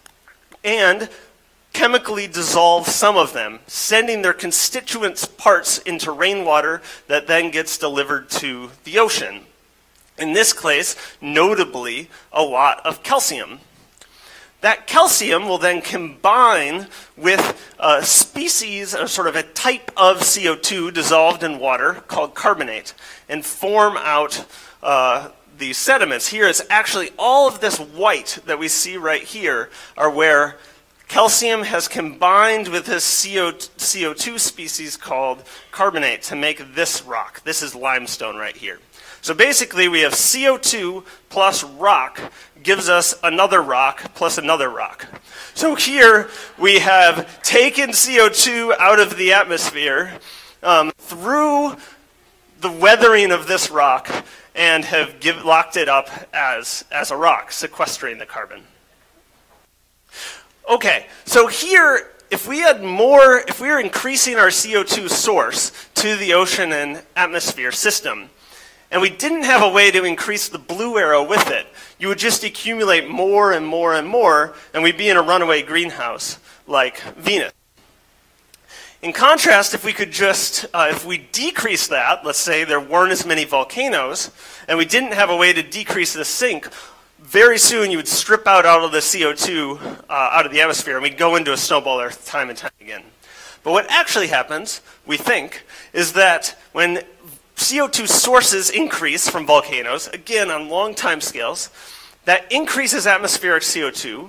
and chemically dissolves some of them, sending their constituent parts into rainwater that then gets delivered to the ocean. In this case, notably, a lot of calcium. That calcium will then combine with a species, or sort of a type of CO2 dissolved in water called carbonate, and form out these sediments. Here it's actually all of this white that we see right here are where calcium has combined with this CO2 species called carbonate to make this rock. This is limestone right here. So basically we have CO2 plus rock gives us another rock plus another rock. So here we have taken CO2 out of the atmosphere through the weathering of this rock and have locked it up as a rock, sequestering the carbon. Okay, so here, if we were increasing our CO2 source to the ocean and atmosphere system, and we didn't have a way to increase the blue arrow with it, you would just accumulate more and more and more, and we'd be in a runaway greenhouse like Venus. In contrast, if we could just, if we decrease that, let's say there weren't as many volcanoes, and we didn't have a way to decrease the sink, very soon you would strip out all of the CO2 out of the atmosphere, and we'd go into a snowball Earth time and time again. But what actually happens, we think, is that when CO2 sources increase from volcanoes, again on long time scales, that increases atmospheric CO2.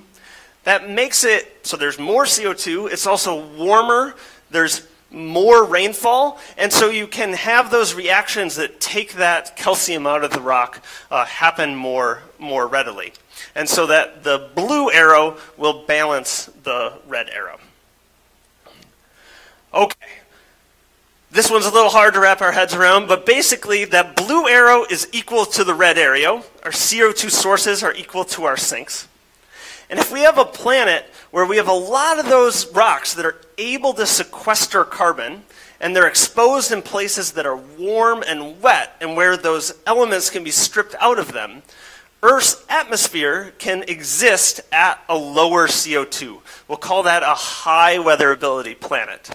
That makes it so there's more CO2, it's also warmer, there's more rainfall, and so you can have those reactions that take that calcium out of the rock happen more readily. And so that the blue arrow will balance the red arrow. Okay. This one's a little hard to wrap our heads around, but basically that blue arrow is equal to the red arrow. Our CO2 sources are equal to our sinks. And if we have a planet where we have a lot of those rocks that are able to sequester carbon, and they're exposed in places that are warm and wet, and where those elements can be stripped out of them, Earth's atmosphere can exist at a lower CO2. We'll call that a high weatherability planet.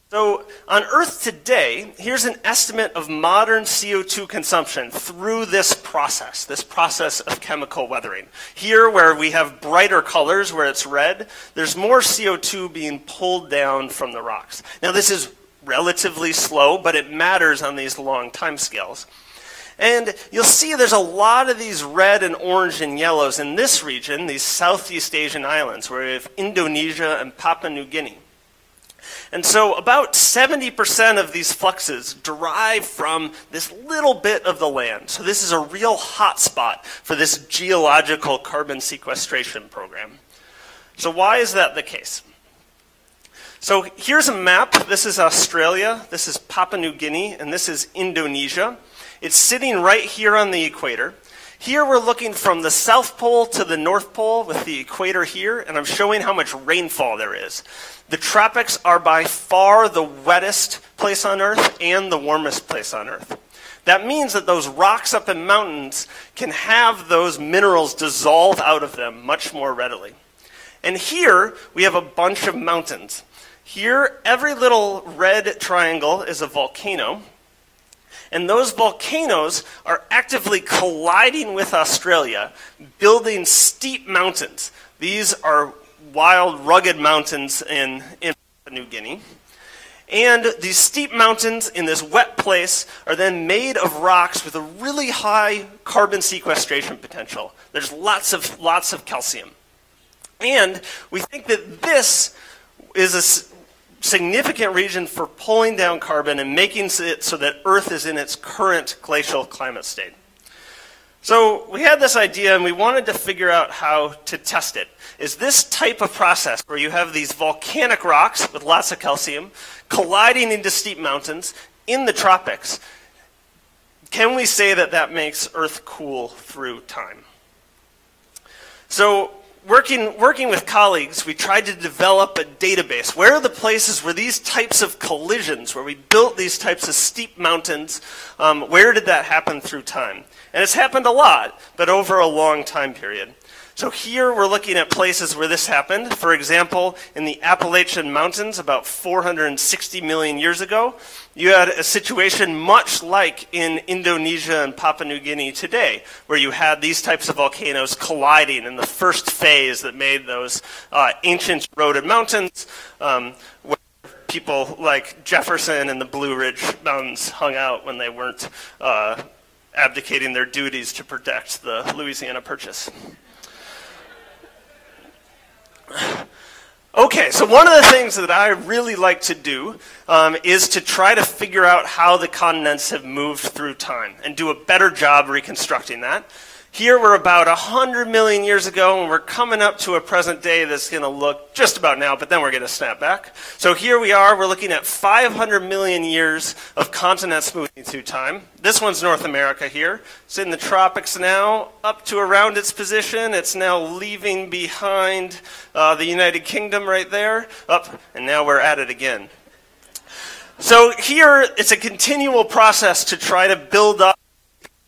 So on Earth today, here's an estimate of modern CO2 consumption through this process of chemical weathering. Here, where we have brighter colors, where it's red, there's more CO2 being pulled down from the rocks. Now this is relatively slow, but it matters on these long time scales. And you'll see there's a lot of these red and orange and yellows in this region, these Southeast Asian islands, where we have Indonesia and Papua New Guinea. And so about 70% of these fluxes derive from this little bit of the land. So this is a real hot spot for this geological carbon sequestration program. So why is that the case? So here's a map. This is Australia, this is Papua New Guinea, and this is Indonesia. It's sitting right here on the equator. Here we're looking from the South Pole to the North Pole with the equator here, and I'm showing how much rainfall there is. The tropics are by far the wettest place on Earth and the warmest place on Earth. That means that those rocks up in mountains can have those minerals dissolve out of them much more readily. And here we have a bunch of mountains. Here, every little red triangle is a volcano. And those volcanoes are actively colliding with Australia, building steep mountains. These are wild, rugged mountains in Papua New Guinea. And these steep mountains in this wet place are then made of rocks with a really high carbon sequestration potential. There's lots of calcium. And we think that this is a significant region for pulling down carbon and making it so that Earth is in its current glacial climate state. So we had this idea and we wanted to figure out how to test it. Is this type of process where you have these volcanic rocks with lots of calcium colliding into steep mountains in the tropics, can we say that that makes Earth cool through time? So working with colleagues, we tried to develop a database. Where are the places where these types of collisions, where we built these types of steep mountains, where did that happen through time? And it's happened a lot, but over a long time period. So here we're looking at places where this happened. For example, in the Appalachian Mountains about 460 million years ago, you had a situation much like in Indonesia and Papua New Guinea today, where you had these types of volcanoes colliding in the first phase that made those ancient eroded mountains, where people like Jefferson and the Blue Ridge Mountains hung out when they weren't abdicating their duties to protect the Louisiana Purchase. Okay, so one of the things that I really like to do is to try to figure out how the continents have moved through time and do a better job reconstructing that. Here we're about 100 million years ago, and we're coming up to a present day that's going to look just about now, but then we're going to snap back. So here we are, we're looking at 500 million years of continents moving through time. This one's North America here. It's in the tropics now, up to around its position. It's now leaving behind the United Kingdom right there, up, and now we're at it again. So here, it's a continual process to try to build up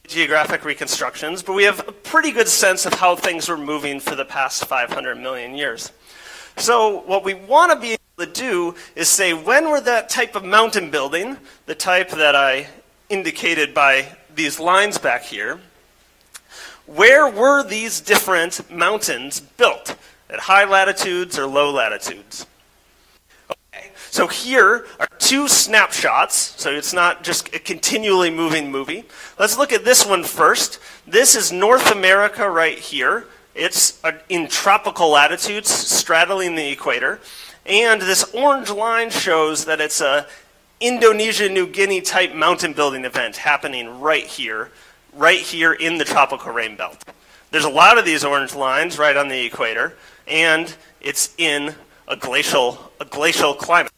geographic reconstructions, but we have a pretty good sense of how things were moving for the past 500 million years. So what we want to be able to do is say, when were that type of mountain building, the type that I indicated by these lines back here, where were these different mountains built? At high latitudes or low latitudes? Okay, so here are two snapshots, so it's not just a continually moving movie. Let's look at this one first. This is North America right here. It's in tropical latitudes, straddling the equator. And this orange line shows that it's a Indonesia, New Guinea type mountain building event happening right here in the tropical rain belt. There's a lot of these orange lines right on the equator, and it's in a glacial climate.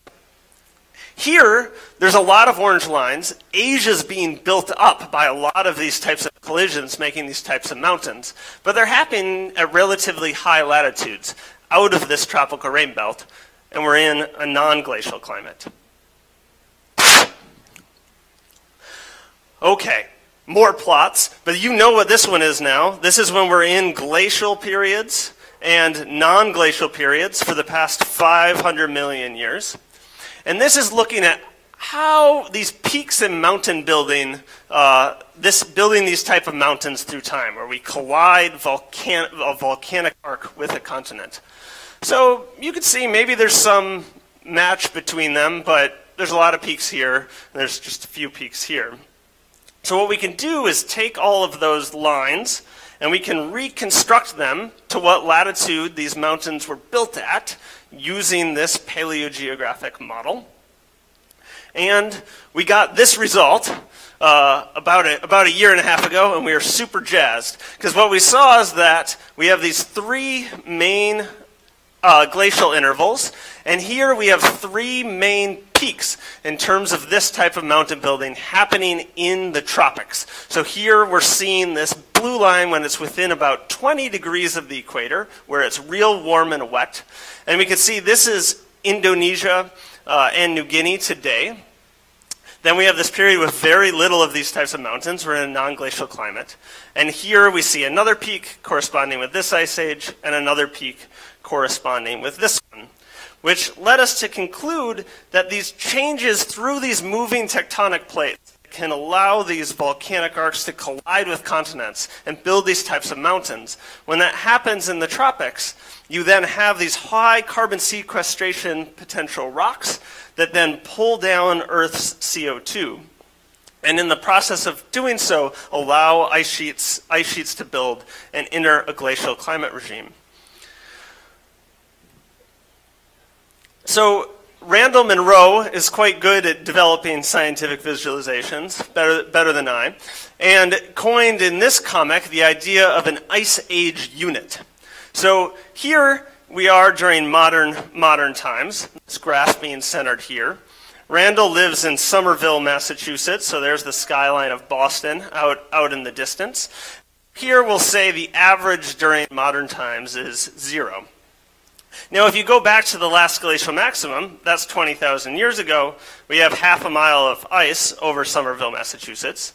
Here, there's a lot of orange lines. Asia's being built up by a lot of these types of collisions, making these types of mountains. But they're happening at relatively high latitudes, out of this tropical rain belt, and we're in a non-glacial climate. Okay, more plots, but you know what this one is now. This is when we're in glacial periods and non-glacial periods for the past 500 million years. And this is looking at how these peaks in mountain building, building these type of mountains through time, where we collide a volcanic arc with a continent. So you could see maybe there's some match between them, but there's a lot of peaks here, and there's just a few peaks here. So what we can do is take all of those lines, and we can reconstruct them to what latitude these mountains were built at, using this paleogeographic model. And we got this result about a year and a half ago, and we were super jazzed. Because what we saw is that we have these three main glacial intervals, and here we have three main peaks in terms of this type of mountain building happening in the tropics. So here we're seeing this blue line when it's within about 20 degrees of the equator, where it's real warm and wet. And we can see this is Indonesia and New Guinea today. Then we have this period with very little of these types of mountains. We're in a non-glacial climate. And here we see another peak corresponding with this ice age and another peak corresponding with this one, which led us to conclude that these changes through these moving tectonic plates can allow these volcanic arcs to collide with continents and build these types of mountains. When that happens in the tropics, you then have these high carbon sequestration potential rocks that then pull down Earth's CO2. And in the process of doing so, allow ice sheets to build and enter a glacial climate regime. So Randall Munroe is quite good at developing scientific visualizations, better than I, and coined in this comic the idea of an ice age unit. So here we are during modern times, this graph being centered here. Randall lives in Somerville, Massachusetts, so there's the skyline of Boston out in the distance. Here we'll say the average during modern times is 0. Now, if you go back to the last glacial maximum, that's 20,000 years ago, we have half a mile of ice over Somerville, Massachusetts.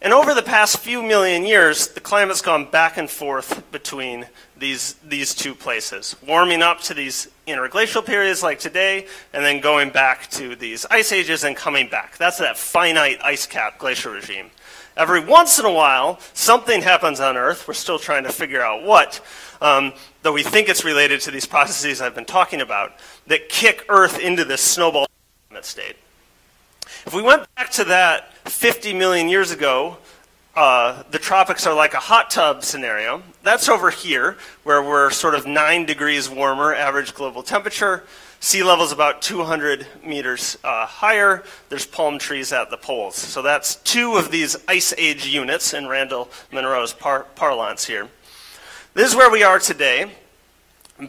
And over the past few million years, the climate's gone back and forth between these two places, warming up to these interglacial periods like today, and then going back to these ice ages and coming back. That's that finite ice cap glacial regime. Every once in a while, something happens on Earth. We're still trying to figure out what, though we think it's related to these processes I've been talking about, that kick Earth into this snowball state. If we went back to that 50 million years ago, the tropics are like a hot tub scenario. That's over here, where we're sort of 9 degrees warmer average global temperature. Sea level's about 200 meters higher. There's palm trees at the poles. So that's 2 of these ice age units in Randall Munroe's parlance here. This is where we are today.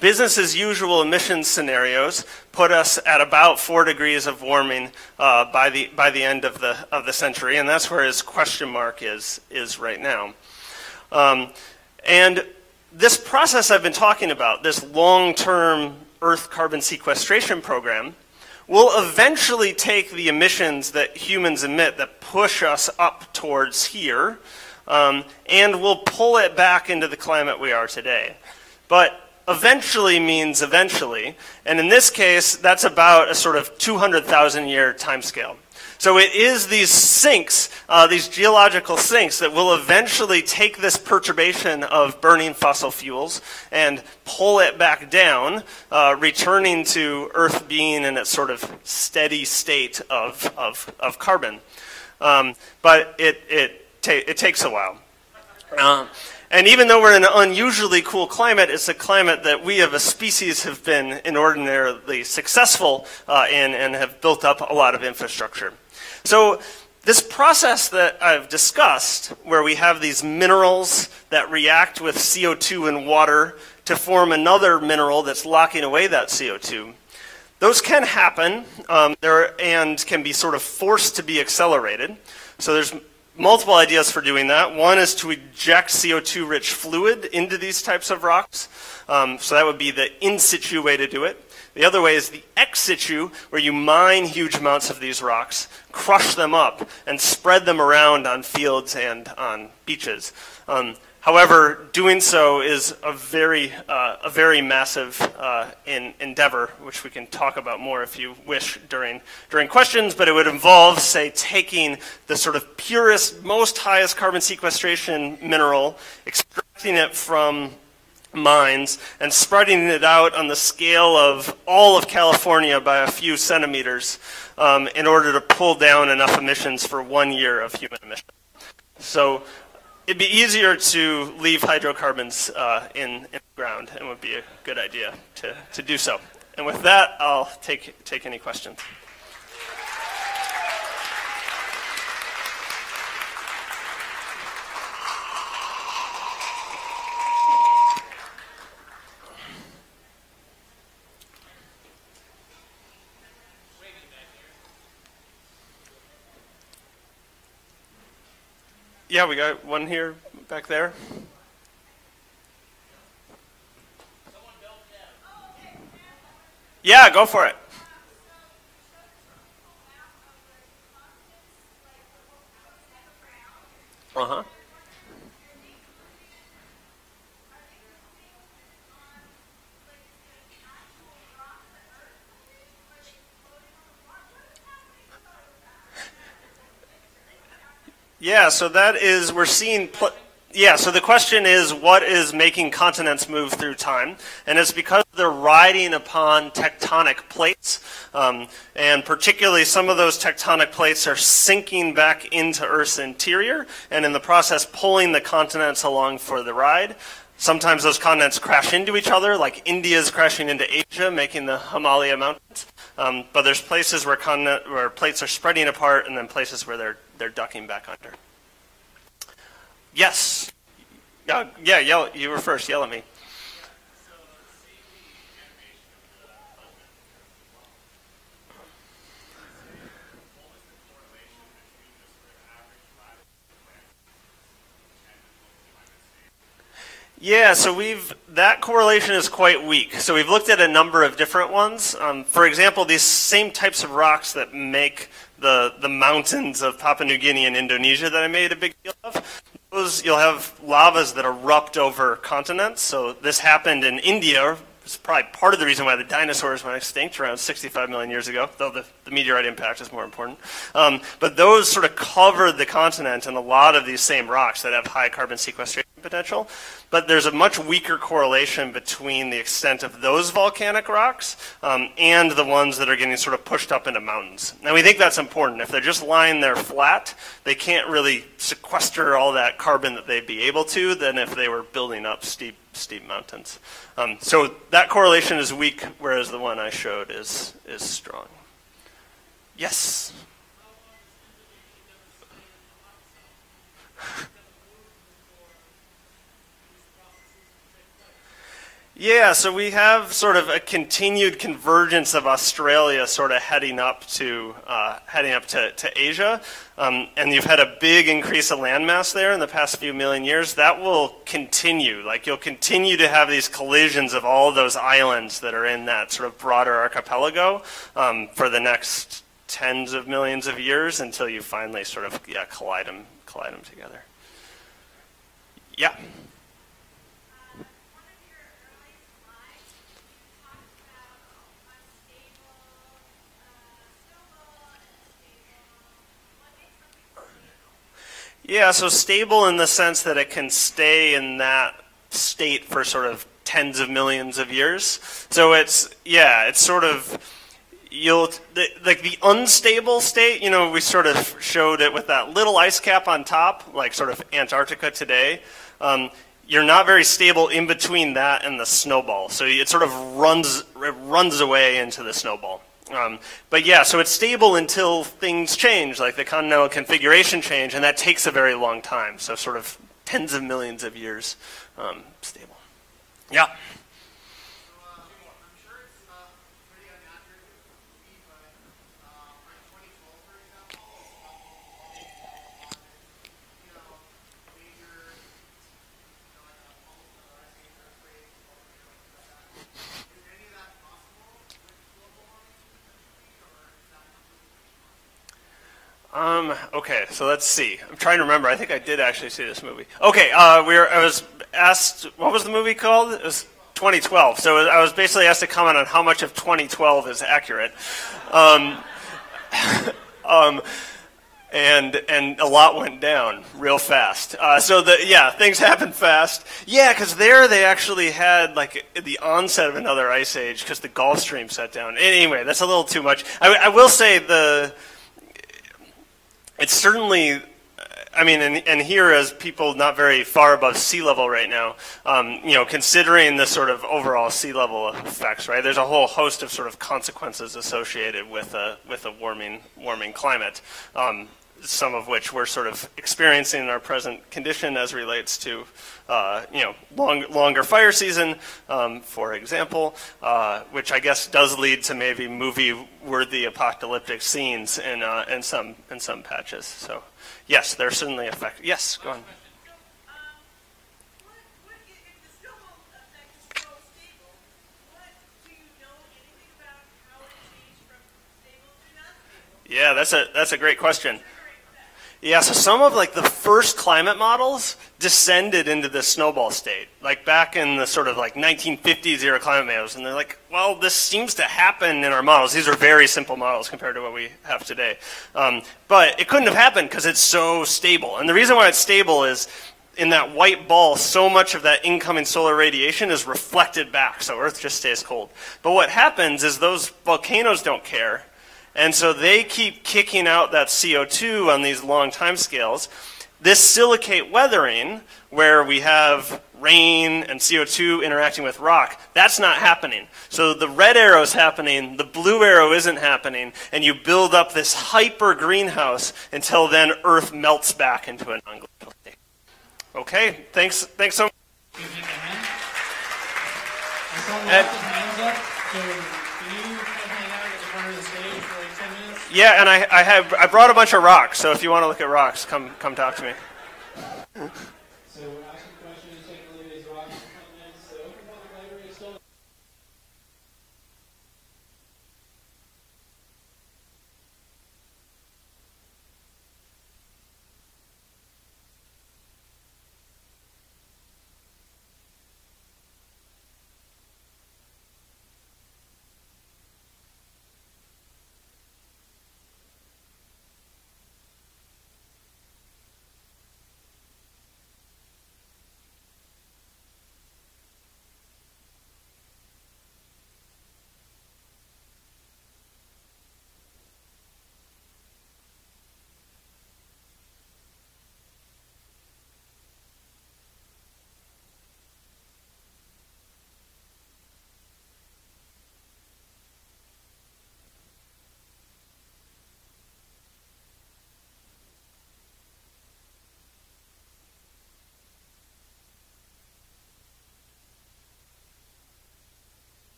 Business as usual emissions scenarios put us at about 4 degrees of warming by the end of the century, and that's where his question mark is right now. And this process I've been talking about, this long-term Earth carbon sequestration program, will eventually take the emissions that humans emit that push us up towards here, and will pull it back into the climate we are today. But eventually means eventually, and in this case, that's about a sort of 200,000 year timescale. So it is these sinks, these geological sinks, that will eventually take this perturbation of burning fossil fuels and pull it back down, returning to Earth being in its sort of steady state of carbon. But it takes a while. And even though we're in an unusually cool climate, it's a climate that we as a species have been inordinately successful in and have built up a lot of infrastructure. So this process that I've discussed, where we have these minerals that react with CO2 and water to form another mineral that's locking away that CO2, those can happen and can be sort of forced to be accelerated. So there's multiple ideas for doing that. One is to inject CO2-rich fluid into these types of rocks. So that would be the in situ way to do it. The other way is the ex situ, where you mine huge amounts of these rocks, crush them up, and spread them around on fields and on beaches. However, doing so is a very massive endeavor, which we can talk about more if you wish during questions, but it would involve, say, taking the sort of purest, most highest carbon sequestration mineral, extracting it from mines, and spreading it out on the scale of all of California by a few centimeters in order to pull down enough emissions for 1 year of human emissions. So it'd be easier to leave hydrocarbons in the ground, and would be a good idea to do so. And with that, I'll take any questions. Yeah, we got one here, back there. Yeah, go for it. Uh-huh. Yeah, so that is, we're seeing, yeah, so the question is, what is making continents move through time? And it's because they're riding upon tectonic plates, and particularly some of those tectonic plates are sinking back into Earth's interior, and in the process pulling the continents along for the ride. Sometimes those continents crash into each other, like India's crashing into Asia, making the Himalaya Mountains. But there's places where plates are spreading apart, and then places where they're ducking back under. Yes. Yeah, yell. You were first. Yell at me. Yeah, so that correlation is quite weak. So we've looked at a number of different ones. For example, these same types of rocks that make the mountains of Papua New Guinea and Indonesia that I made a big deal of, those you'll have lavas that erupt over continents. So this happened in India. It's probably part of the reason why the dinosaurs went extinct around 65 million years ago, though the meteorite impact is more important. But those sort of covered the continent and a lot of these same rocks that have high carbon sequestration potential. But there's a much weaker correlation between the extent of those volcanic rocks and the ones that are getting sort of pushed up into mountains. And we think that's important. If they're just lying there flat, they can't really sequester all that carbon that they'd be able to than if they were building up steep mountains. So that correlation is weak, whereas the one I showed is strong. Yes? Yeah, so we have sort of a continued convergence of Australia sort of heading up to Asia. And you've had a big increase of landmass there in the past few million years. That will continue. Like, you'll continue to have these collisions of all those islands that are in that sort of broader archipelago for the next tens of millions of years until you finally sort of collide them together. Yeah. Yeah, so stable in the sense that it can stay in that state for sort of tens of millions of years. So it's sort of, like the unstable state, we sort of showed it with that little ice cap on top, like sort of Antarctica today. You're not very stable in between that and the snowball. So it sort of runs away into the snowball. But yeah, so it's stable until things change, like the continental configuration change, and that takes a very long time. So sort of tens of millions of years stable. Yeah. Okay, so let's see. I'm trying to remember. I think I did actually see this movie. Okay, I was asked, what was the movie called? It was 2012. So I was basically asked to comment on how much of 2012 is accurate. And a lot went down real fast. Things happened fast. Yeah, because they actually had like the onset of another ice age because the Gulf Stream set down. Anyway, that's a little too much. I will say it's certainly, and here as people not very far above sea level right now, considering the sort of overall sea level effects, right? There's a whole host of sort of consequences associated with a warming climate, some of which we're sort of experiencing in our present condition as relates to, longer fire season, for example, which I guess does lead to maybe movie-worthy apocalyptic scenes in some patches. So, yes, there's certainly effect. Yes, go on. Yeah, that's a great question. Yeah, so some of like the first climate models descended into the snowball state, like back in the sort of like 1950s era climate models, and they're like, well, this seems to happen in our models. These are very simple models compared to what we have today. But it couldn't have happened because it's so stable. And the reason why it's stable is in that white ball, so much of that incoming solar radiation is reflected back, so Earth just stays cold. But what happens is those volcanoes don't care. And so they keep kicking out that CO2 on these long time scales. This silicate weathering, where we have rain and CO2 interacting with rock. That's not happening. So the red arrow is happening, the blue arrow isn't happening, and you build up this hyper greenhouse until then Earth melts back into a non-glacial state. Okay, thanks so much. Can you take a hand? Someone else with hands up. So can you hang out at the front of the stage for like 10 minutes? Yeah, and I brought a bunch of rocks, so if you want to look at rocks, come talk to me. So ask some questions, take a look at these rocks for 10 minutes. The Open Public Library is still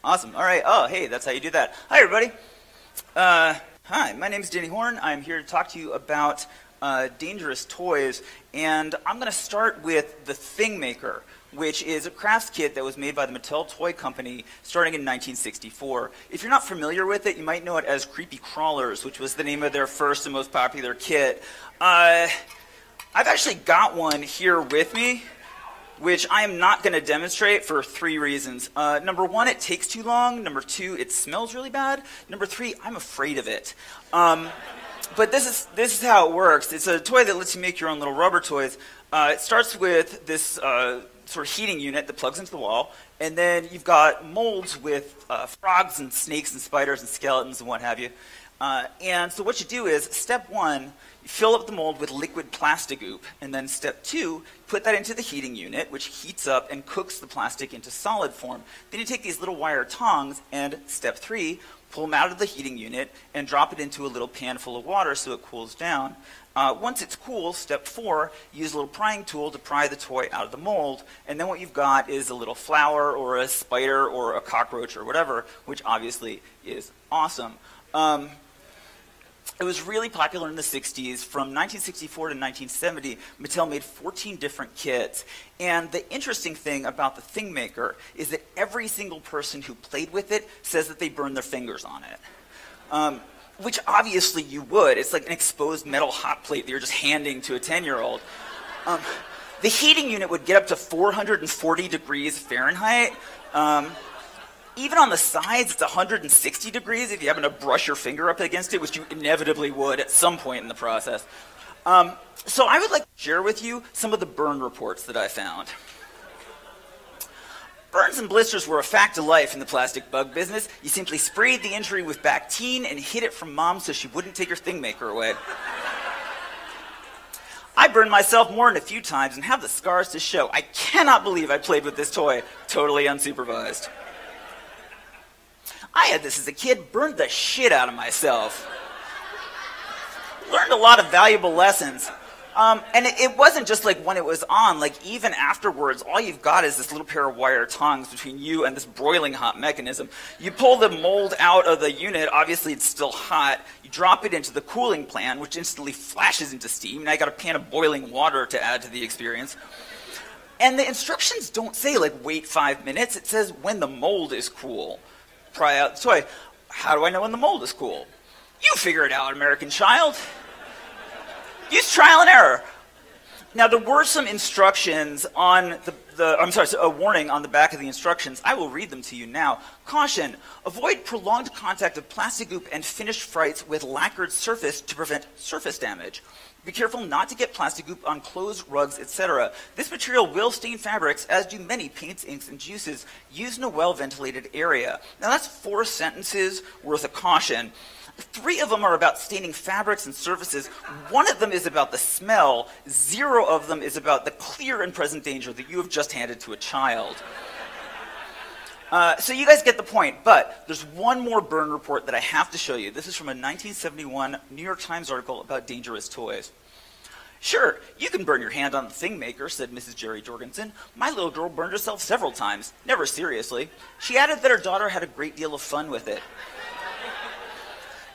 Awesome. All right. Oh, hey, that's how you do that. Hi, everybody. Hi, my name is Danny Horn. I'm here to talk to you about dangerous toys, and I'm going to start with the Thing Maker, which is a crafts kit that was made by the Mattel Toy Company starting in 1964. If you're not familiar with it, you might know it as Creepy Crawlers, which was the name of their first and most popular kit. I've actually got one here with me, which I am not going to demonstrate for 3 reasons. Number 1, it takes too long. Number 2, it smells really bad. Number 3, I'm afraid of it. But this is how it works. It's a toy that lets you make your own little rubber toys. It starts with this sort of heating unit that plugs into the wall, and then you've got molds with frogs and snakes and spiders and skeletons and what have you. And so what you do is, step 1, you fill up the mold with liquid plastic goop, and then step 2, put that into the heating unit, which heats up and cooks the plastic into solid form. Then you take these little wire tongs, and step 3, pull them out of the heating unit and drop it into a little pan full of water so it cools down. Once it's cool, step 4, use a little prying tool to pry the toy out of the mold, and then what you've got is a little flower or a spider or a cockroach or whatever, which obviously is awesome. It was really popular in the 60s. From 1964 to 1970, Mattel made 14 different kits. And the interesting thing about the Thing Maker is that every single person who played with it says that they burned their fingers on it. Which obviously you would. It's like an exposed metal hot plate that you're just handing to a 10-year-old. The heating unit would get up to 440 degrees Fahrenheit. Even on the sides, it's 160 degrees if you happen to brush your finger up against it, which you inevitably would at some point in the process. So I would like to share with you some of the burn reports that I found. Burns and blisters were a fact of life in the plastic bug business. You simply sprayed the injury with Bactine and hid it from Mom so she wouldn't take your Thing Maker away. I burned myself more than a few times and have the scars to show. I cannot believe I played with this toy totally unsupervised. I had this as a kid, burned the shit out of myself. Learned a lot of valuable lessons. And it wasn't just like when it was on, like even afterwards, all you've got is this little pair of wire tongs between you and this broiling hot mechanism. You pull the mold out of the unit, obviously it's still hot. You drop it into the cooling pan, which instantly flashes into steam. Now you got a pan of boiling water to add to the experience. And the instructions don't say like wait 5 minutes, it says when the mold is cool. Pry out the toy. How do I know when the mold is cool? You figure it out, American child. Use trial and error. Now, there were some instructions on a warning on the back of the instructions. I will read them to you now. Caution, avoid prolonged contact of plastic goop and finished frights with lacquered surface to prevent surface damage. Be careful not to get plastic goop on clothes, rugs, etc. This material will stain fabrics, as do many paints, inks, and juices. Use in a well-ventilated area. Now that's 4 sentences worth of caution. 3 of them are about staining fabrics and surfaces. 1 of them is about the smell. 0 of them is about the clear and present danger that you have just handed to a child. So you guys get the point, but there's one more burn report that I have to show you. This is from a 1971 New York Times article about dangerous toys. Sure, you can burn your hand on the Thing Maker, said Mrs. Jerry Jorgensen. My little girl burned herself several times, never seriously. She added that her daughter had a great deal of fun with it.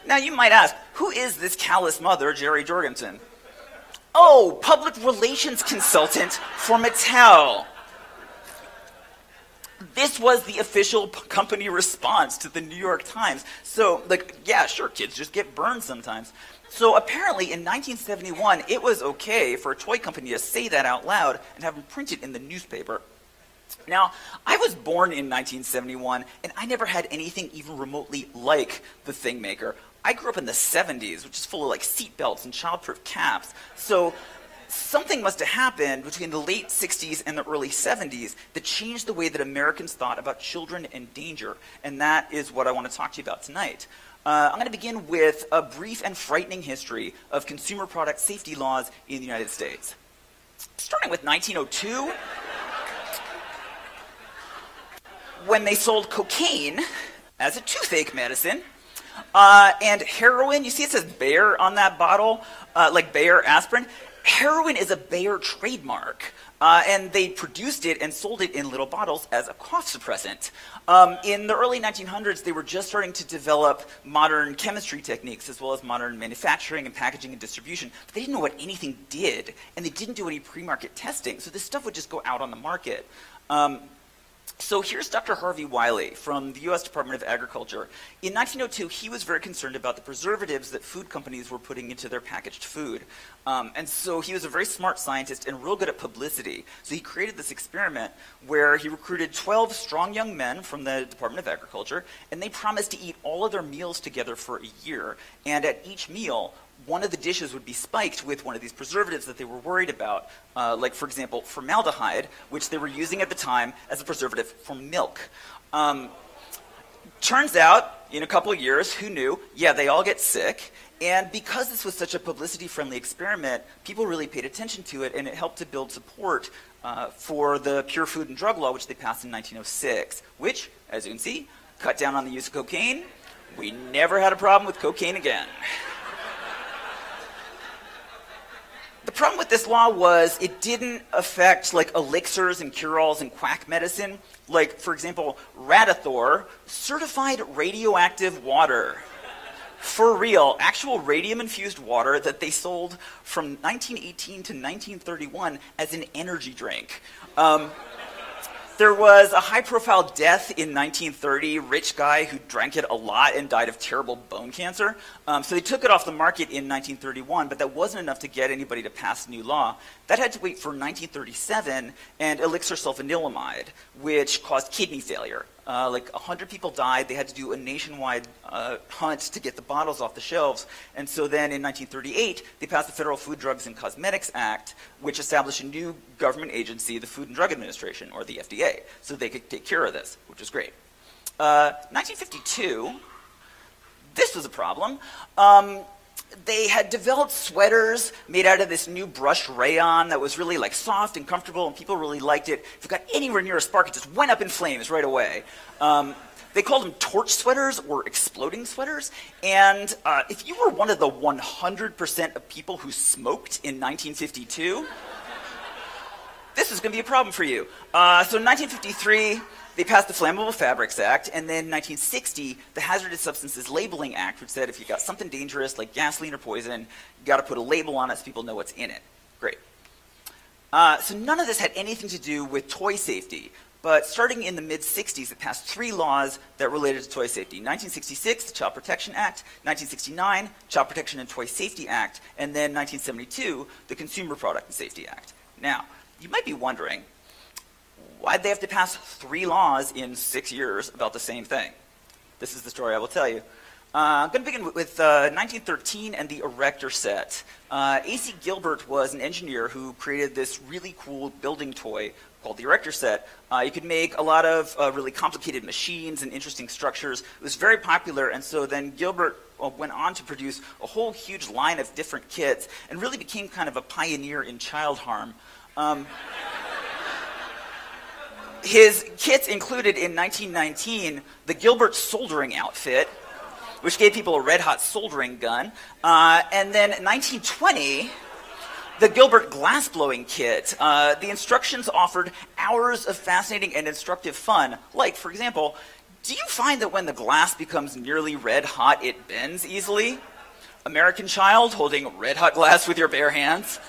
Now you might ask, who is this callous mother, Jerry Jorgensen? Oh, public relations consultant for Mattel. This was the official company response to the New York Times. So, like, yeah, sure, kids just get burned sometimes. So apparently in 1971, it was okay for a toy company to say that out loud and have them printed in the newspaper. Now, I was born in 1971, and I never had anything even remotely like the Thing Maker. I grew up in the 70s, which is full of like seatbelts and childproof caps. So something must have happened between the late 60s and the early 70s that changed the way that Americans thought about children and danger. And that is what I want to talk to you about tonight. I'm going to begin with a brief and frightening history of consumer product safety laws in the United States. Starting with 1902, when they sold cocaine as a toothache medicine, and heroin. You see it says Bayer on that bottle, like Bayer aspirin. Heroin is a Bayer trademark, and they produced it and sold it in little bottles as a cough suppressant. In the early 1900s, they were just starting to develop modern chemistry techniques as well as modern manufacturing and packaging and distribution, but they didn't know what anything did, and they didn't do any pre-market testing, so this stuff would just go out on the market. So here's Dr. Harvey Wiley from the US Department of Agriculture. In 1902, he was very concerned about the preservatives that food companies were putting into their packaged food. And so he was a very smart scientist and real good at publicity. So he created this experiment where he recruited 12 strong young men from the Department of Agriculture, and they promised to eat all of their meals together for a year. And at each meal, one of the dishes would be spiked with one of these preservatives that they were worried about, like, for example, formaldehyde, which they were using at the time as a preservative for milk. Turns out, in a couple of years, who knew? Yeah, they all get sick. And because this was such a publicity-friendly experiment, people really paid attention to it, and it helped to build support for the Pure Food and Drug Law, which they passed in 1906, which, as you can see, cut down on the use of cocaine. We never had a problem with cocaine again. The problem with this law was it didn't affect like elixirs and cure-alls and quack medicine. Like, for example, Radithor, certified radioactive water. For real, actual radium-infused water that they sold from 1918 to 1931 as an energy drink. There was a high-profile death in 1930, rich guy who drank it a lot and died of terrible bone cancer. So they took it off the market in 1931, but that wasn't enough to get anybody to pass a new law. That had to wait for 1937 and elixir sulfanilamide, which caused kidney failure. Like 100 people died. They had to do a nationwide hunt to get the bottles off the shelves. And so then in 1938, they passed the Federal Food, Drugs, and Cosmetics Act, which established a new government agency, the Food and Drug Administration, or the FDA, so they could take care of this, which was great. 1952, this was a problem. They had developed sweaters made out of this new brushed rayon that was really like soft and comfortable, and people really liked it. If it got anywhere near a spark, it just went up in flames right away. They called them torch sweaters or exploding sweaters. And if you were one of the 100% of people who smoked in 1952, this is going to be a problem for you. So in 1953, they passed the Flammable Fabrics Act, and then in 1960, the Hazardous Substances Labeling Act, which said if you got something dangerous like gasoline or poison, you got to put a label on it so people know what's in it. Great. So none of this had anything to do with toy safety, but starting in the mid-60s, it passed 3 laws that related to toy safety. 1966, the Child Protection Act, 1969, Child Protection and Toy Safety Act, and then 1972, the Consumer Product and Safety Act. Now, you might be wondering, why'd they have to pass 3 laws in 6 years about the same thing? This is the story I will tell you. I'm going to begin with 1913 and the erector set. A.C. Gilbert was an engineer who created this really cool building toy called the erector set. You could make a lot of really complicated machines and interesting structures. It was very popular, and so then Gilbert went on to produce a whole huge line of different kits and really became kind of a pioneer in child harm. His kits included in 1919 the Gilbert soldering outfit, which gave people a red-hot soldering gun. And then in 1920, the Gilbert glass-blowing kit. The instructions offered hours of fascinating and instructive fun. Like, for example, do you find that when the glass becomes nearly red-hot, it bends easily? American child holding red-hot glass with your bare hands.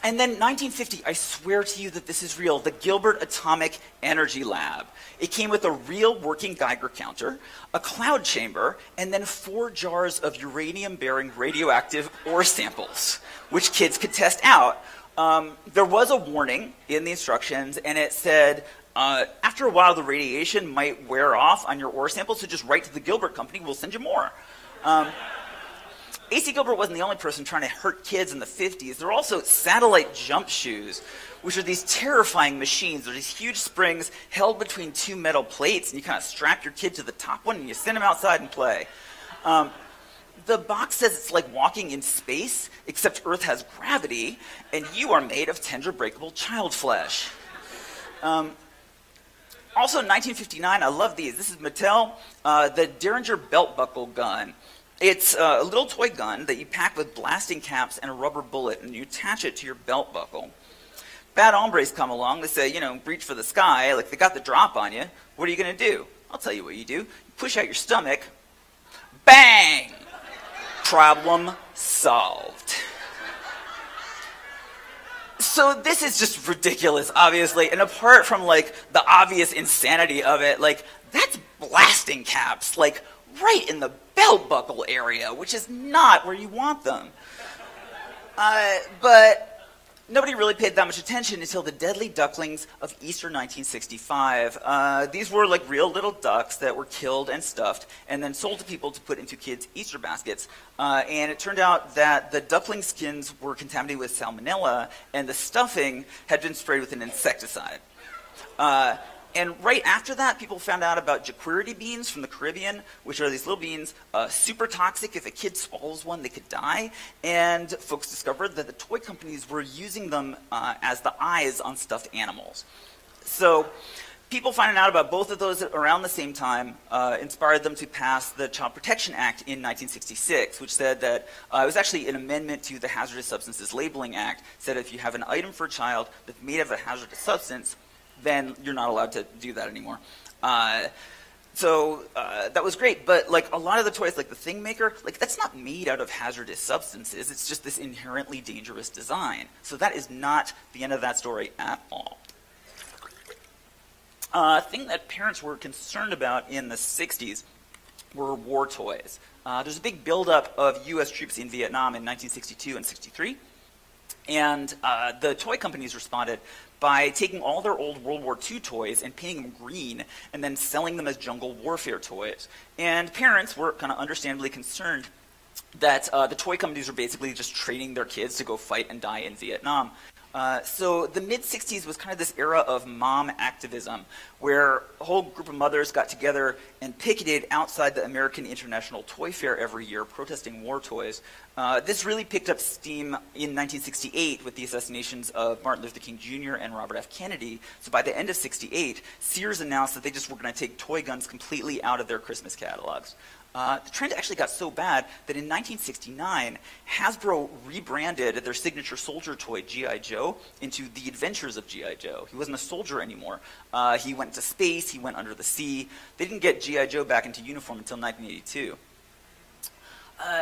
And then 1950, I swear to you that this is real, the Gilbert Atomic Energy Lab. It came with a real working Geiger counter, a cloud chamber, and then 4 jars of uranium-bearing radioactive ore samples, which kids could test out. There was a warning in the instructions, and it said, after a while the radiation might wear off on your ore samples, so just write to the Gilbert Company, we'll send you more. A.C. Gilbert wasn't the only person trying to hurt kids in the 50s. There were also satellite jump shoes, which are these terrifying machines. They're these huge springs held between 2 metal plates, and you kind of strap your kid to the top one, and you send them outside and play. The box says it's like walking in space, except Earth has gravity, and you are made of tender, breakable child flesh. Also in 1959, I love these. This is Mattel, the Derringer belt buckle gun. It's a little toy gun that you pack with blasting caps and a rubber bullet, and you attach it to your belt buckle. Bad hombres come along, they say, you know, reach for the sky, like they got the drop on you. What are you going to do? I'll tell you what you do. You push out your stomach, bang! Problem solved. So this is just ridiculous, obviously, and apart from, like, the obvious insanity of it, like, that's blasting caps, like, right in the belt buckle area, which is not where you want them. But nobody really paid that much attention until the deadly ducklings of Easter 1965. These were like real little ducks that were killed and stuffed and then sold to people to put into kids' Easter baskets. And it turned out that the duckling skins were contaminated with salmonella and the stuffing had been sprayed with an insecticide. And right after that, people found out about jaquirity beans from the Caribbean, which are these little beans, super toxic. If a kid swallows one, they could die. And folks discovered that the toy companies were using them as the eyes on stuffed animals. So people finding out about both of those around the same time inspired them to pass the Child Protection Act in 1966, which said that it was actually an amendment to the Hazardous Substances Labeling Act, said if you have an item for a child that's made of a hazardous substance, then you're not allowed to do that anymore. So that was great, but like a lot of the toys, like the Thing Maker, like that's not made out of hazardous substances. It's just this inherently dangerous design. So that is not the end of that story at all. A thing that parents were concerned about in the 60s were war toys. There's a big buildup of U.S. troops in Vietnam in 1962 and 63, and the toy companies responded by taking all their old World War II toys and painting them green and then selling them as jungle warfare toys. And parents were kind of understandably concerned that the toy companies were basically just training their kids to go fight and die in Vietnam. So the mid-60s was kind of this era of mom activism, where a whole group of mothers got together and picketed outside the American International Toy Fair every year, protesting war toys. This really picked up steam in 1968 with the assassinations of Martin Luther King Jr. and Robert F. Kennedy. So by the end of '68, Sears announced that they just were going to take toy guns completely out of their Christmas catalogs. The trend actually got so bad that in 1969, Hasbro rebranded their signature soldier toy, G.I. Joe, into The Adventures of G.I. Joe. He wasn't a soldier anymore. He went to space, he went under the sea. They didn't get G.I. Joe back into uniform until 1982.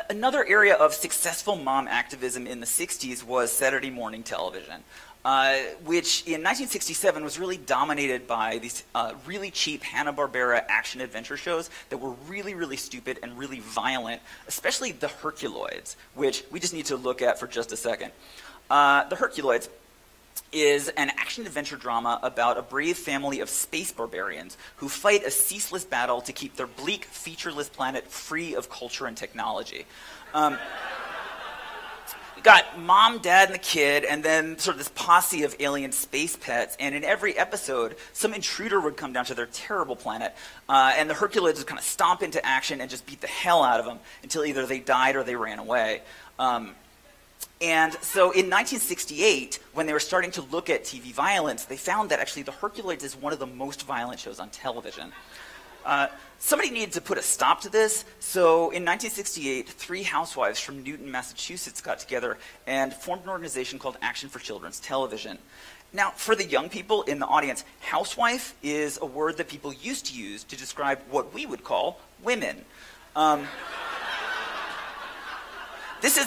Another area of successful mom activism in the 60s was Saturday morning television, which in 1967 was really dominated by these really cheap Hanna-Barbera action-adventure shows that were really, really stupid and really violent, especially the Herculoids, which we just need to look at for just a second. The Herculoids is an action-adventure drama about a brave family of space barbarians who fight a ceaseless battle to keep their bleak, featureless planet free of culture and technology. You got mom, dad, and the kid, and then sort of this posse of alien space pets, and in every episode, some intruder would come down to their terrible planet, and the Herculoids would kind of stomp into action and just beat the hell out of them until either they died or they ran away. And so in 1968, when they were starting to look at TV violence, they found that actually the Herculoids is one of the most violent shows on television. Somebody needed to put a stop to this, so in 1968, 3 housewives from Newton, Massachusetts got together and formed an organization called Action for Children's Television. Now, for the young people in the audience, housewife is a word that people used to use to describe what we would call women. This is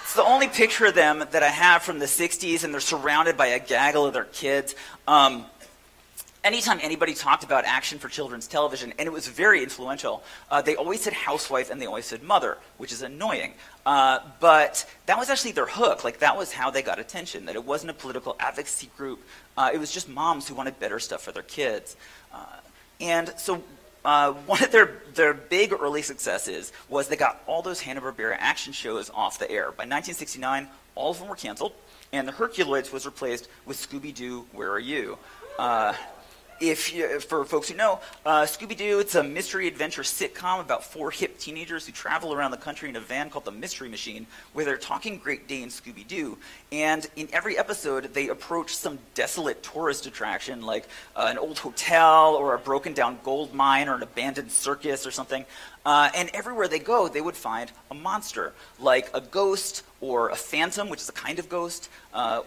it's the only picture of them that I have from the 60s, and they're surrounded by a gaggle of their kids. Anytime anybody talked about Action for Children's Television, and it was very influential, they always said housewife and they always said mother, which is annoying. But that was actually their hook. Like, that was how they got attention, that it wasn't a political advocacy group. It was just moms who wanted better stuff for their kids. And so one of their big early successes was they got all those Hanna-Barbera action shows off the air. By 1969, all of them were canceled, and the Herculoids was replaced with Scooby-Doo, Where Are You? For folks who know, Scooby-Doo, it's a mystery adventure sitcom about 4 hip teenagers who travel around the country in a van called the Mystery Machine, where they're talking Great Dane Scooby-Doo. And in every episode, they approach some desolate tourist attraction, like an old hotel or a broken down gold mine or an abandoned circus or something. And everywhere they go, they would find a monster, like a ghost or a phantom, which is a kind of ghost,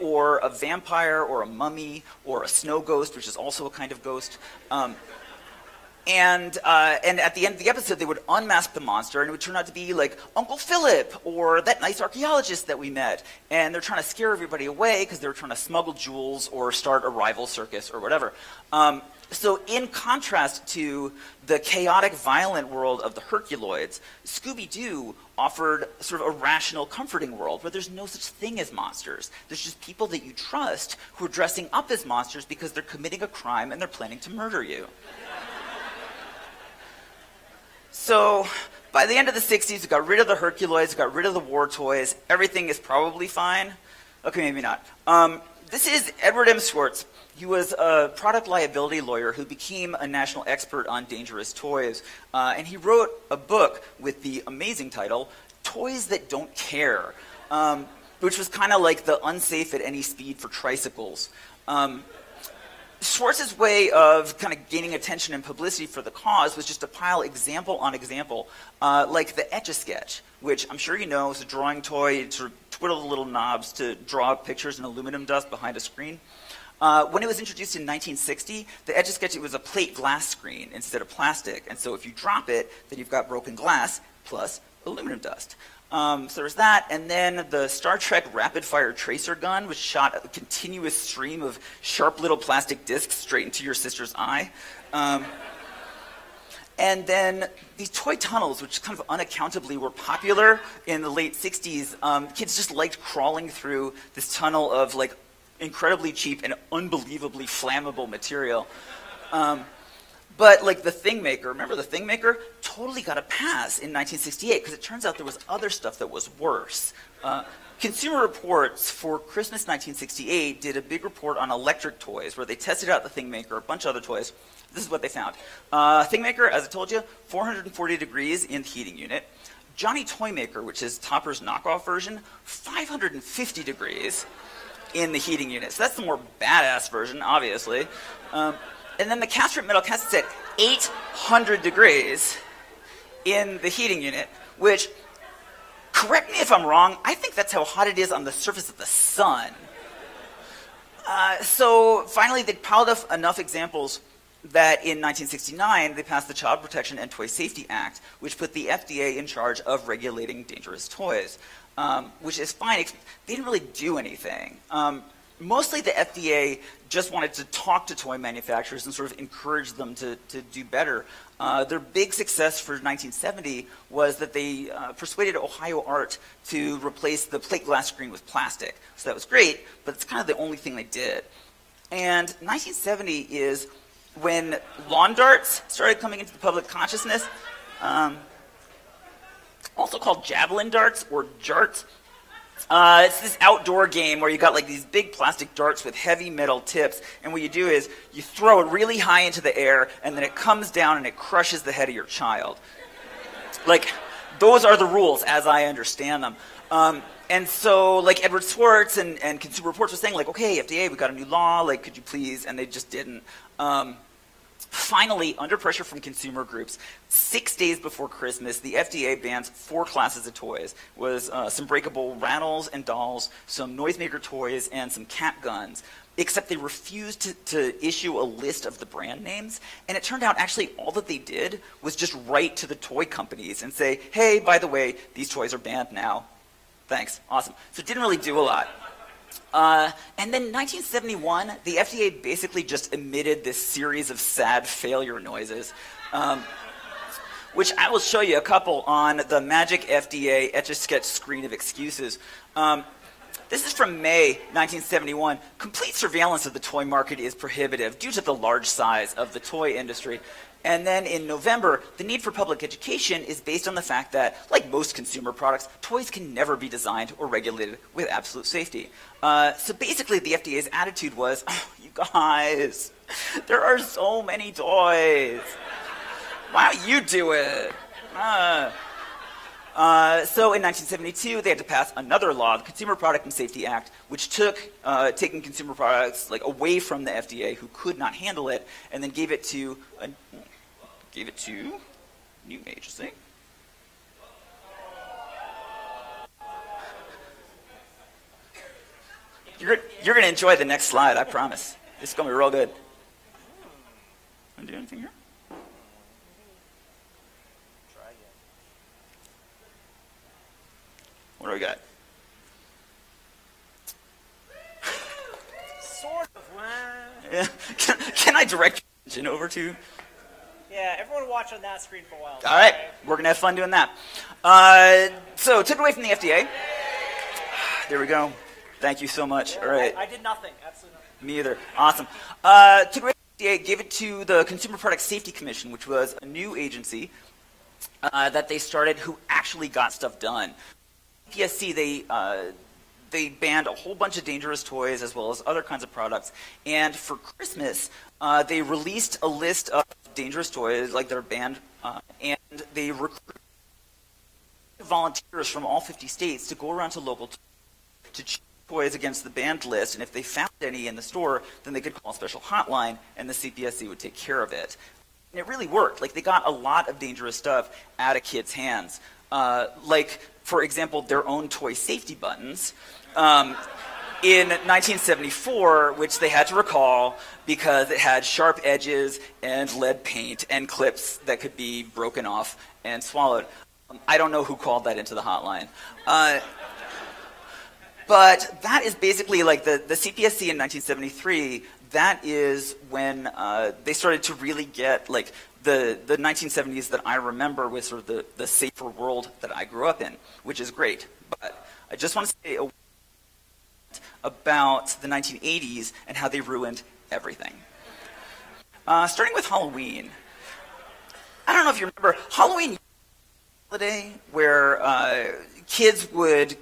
or a vampire or a mummy or a snow ghost, which is also a kind of ghost. And at the end of the episode, they would unmask the monster, and it would turn out to be like Uncle Philip or that nice archaeologist that we met. And they're trying to scare everybody away because they're trying to smuggle jewels or start a rival circus or whatever. So in contrast to the chaotic, violent world of the Herculoids, Scooby-Doo offered sort of a rational, comforting world where there's no such thing as monsters. There's just people that you trust who are dressing up as monsters because they're committing a crime and they're planning to murder you. So by the end of the 60s, we got rid of the Herculoids, we got rid of the war toys. Everything is probably fine. Okay, maybe not. This is Edward M. Schwartz. He was a product liability lawyer who became a national expert on dangerous toys. And he wrote a book with the amazing title, Toys That Don't Care, which was kind of like the unsafe at any speed for tricycles. Schwartz's way of kind of gaining attention and publicity for the cause was just to pile example on example, like the Etch-a-Sketch, which I'm sure you know is a drawing toy. You sort of twiddle the little knobs to draw pictures in aluminum dust behind a screen. When it was introduced in 1960, the Etch-a-Sketch, it was a plate glass screen instead of plastic. And so if you drop it, then you've got broken glass plus aluminum dust. So there's that, and then the Star Trek rapid-fire tracer gun, which shot a continuous stream of sharp little plastic discs straight into your sister's eye. And then these toy tunnels, which kind of unaccountably were popular in the late 60s. Kids just liked crawling through this tunnel of like incredibly cheap and unbelievably flammable material. But like the Thing Maker, remember the Thing Maker? Totally got a pass in 1968 because it turns out there was other stuff that was worse. Consumer Reports for Christmas 1968 did a big report on electric toys where they tested out the Thing Maker, a bunch of other toys. This is what they found. Thing Maker, as I told you, 440 degrees in the heating unit. Johnny Toy Maker, which is Topper's knockoff version, 550 degrees in the heating unit. So that's the more badass version, obviously. And then the castrate metal cassette set 800 degrees in the heating unit, which, correct me if I'm wrong, I think that's how hot it is on the surface of the sun. So finally, they piled up enough examples that in 1969, they passed the Child Protection and Toy Safety Act, which put the FDA in charge of regulating dangerous toys, which is fine. They didn't really do anything. Mostly the FDA just wanted to talk to toy manufacturers and sort of encourage them to do better. Their big success for 1970 was that they persuaded Ohio Art to replace the plate glass screen with plastic. So that was great, but it's kind of the only thing they did. And 1970 is when lawn darts started coming into the public consciousness, also called javelin darts or jarts. It's this outdoor game where you got like these big plastic darts with heavy metal tips, and what you do is you throw it really high into the air, and then it comes down and it crushes the head of your child. Like, those are the rules as I understand them. And so, like, Edward Schwartz and Consumer Reports were saying, like, okay, FDA, we got a new law, like, could you please? And they just didn't. Finally, under pressure from consumer groups, 6 days before Christmas, the FDA bans 4 classes of toys. It was some breakable rattles and dolls, some noisemaker toys, and some cat guns. Except they refused to issue a list of the brand names. And it turned out actually all that they did was just write to the toy companies and say, hey, by the way, these toys are banned now. Thanks, awesome. So it didn't really do a lot. And then in 1971, the FDA basically just emitted this series of sad failure noises, which I will show you a couple on the Magic FDA Etch-a-Sketch screen of excuses. This is from May 1971. Complete surveillance of the toy market is prohibitive due to the large size of the toy industry. And then in November, the need for public education is based on the fact that, like most consumer products, toys can never be designed or regulated with absolute safety. So basically, the FDA's attitude was, oh, you guys, there are so many toys. Why don't you do it? So in 1972, they had to pass another law, the Consumer Product and Safety Act, which took taking consumer products like away from the FDA, who could not handle it, and then gave it to a new agency. You're going to enjoy the next slide, I promise. It's going to be real good. Want to do anything here? Try again. What do we got? Sort of. Yeah. Can I direct your attention over to? Yeah, everyone watch on that screen for a while. All right, we're going to have fun doing that. So, took away from the FDA. There we go. Thank you so much. All right. I did nothing. Absolutely nothing. Me either. Awesome. Took away from the FDA, gave it to the Consumer Product Safety Commission, which was a new agency that they started who actually got stuff done. PSC, they banned a whole bunch of dangerous toys as well as other kinds of products. And for Christmas, they released a list of dangerous toys, like they're banned, and they recruited volunteers from all 50 states to go around to local to choose toys against the banned list. And if they found any in the store, then they could call a special hotline, and the CPSC would take care of it. And it really worked. Like, they got a lot of dangerous stuff out of kids' hands. Like, for example, their own toy safety buttons. In 1974, which they had to recall because it had sharp edges and lead paint and clips that could be broken off and swallowed. I don't know who called that into the hotline. But that is basically like the CPSC in 1973. That is when they started to really get like the 1970s that I remember was sort of the safer world that I grew up in, which is great. But I just want to say a word about the 1980s and how they ruined everything. Starting with Halloween. I don't know if you remember, Halloween was a holiday where kids would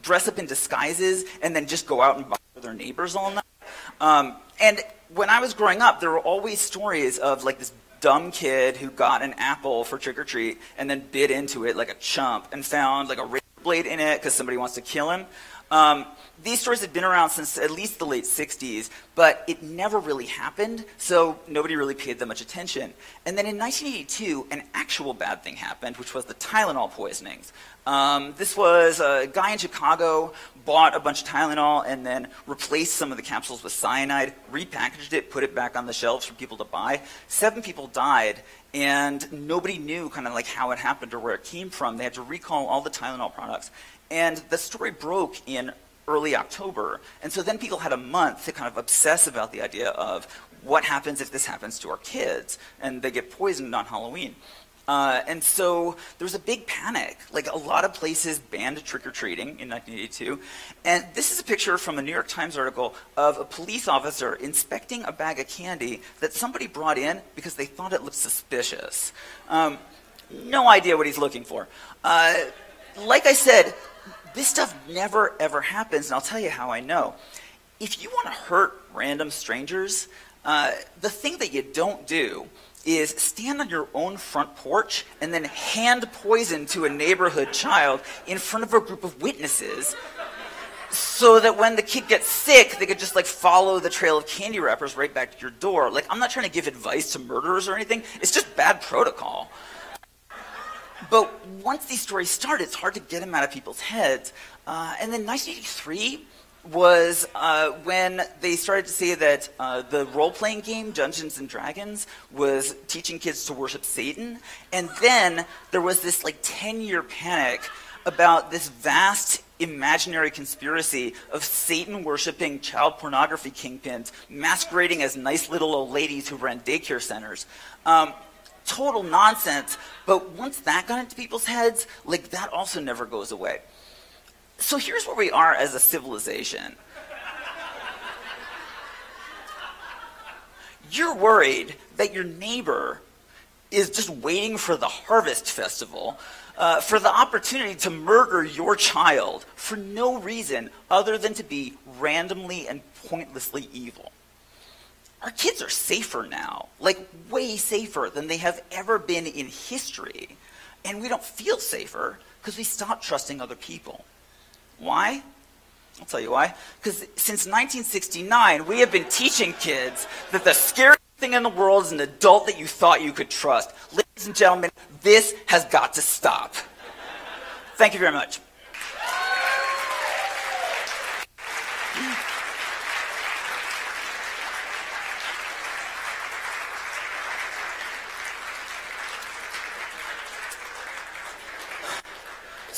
dress up in disguises and then just go out and bother their neighbors all night. And when I was growing up, there were always stories of like this dumb kid who got an apple for trick-or-treat and then bit into it like a chump and found like a razor blade in it because somebody wants to kill him. These stories had been around since at least the late 60s, but it never really happened, so nobody really paid that much attention. And then in 1982, an actual bad thing happened, which was the Tylenol poisonings. This was a guy in Chicago bought a bunch of Tylenol and then replaced some of the capsules with cyanide, repackaged it, put it back on the shelves for people to buy. 7 people died, and nobody knew kind of like how it happened or where it came from. They had to recall all the Tylenol products. And the story broke in early October. And so then people had a month to kind of obsess about the idea of what happens if this happens to our kids and they get poisoned on Halloween. And so there was a big panic. Like, a lot of places banned trick-or-treating in 1982. And this is a picture from a New York Times article of a police officer inspecting a bag of candy that somebody brought in because they thought it looked suspicious. No idea what he's looking for. Like I said, this stuff never, ever happens, and I'll tell you how I know. If you want to hurt random strangers, the thing that you don't do is stand on your own front porch and then hand poison to a neighborhood child in front of a group of witnesses so that when the kid gets sick, they could just like follow the trail of candy wrappers right back to your door. Like, I'm not trying to give advice to murderers or anything. It's just bad protocol. But once these stories start, it's hard to get them out of people's heads. And then 1983 was when they started to say that the role-playing game Dungeons and Dragons was teaching kids to worship Satan. And then there was this like 10-year panic about this vast imaginary conspiracy of Satan-worshipping child pornography kingpins masquerading as nice little old ladies who ran daycare centers. Total nonsense, but once that got into people's heads, like, that also never goes away. So here's where we are as a civilization. You're worried that your neighbor is just waiting for the harvest festival, for the opportunity to murder your child for no reason other than to be randomly and pointlessly evil. Our kids are safer now, like way safer than they have ever been in history. And we don't feel safer because we stopped trusting other people. Why? I'll tell you why. Because since 1969, we have been teaching kids that the scariest thing in the world is an adult that you thought you could trust. Ladies and gentlemen, this has got to stop. Thank you very much.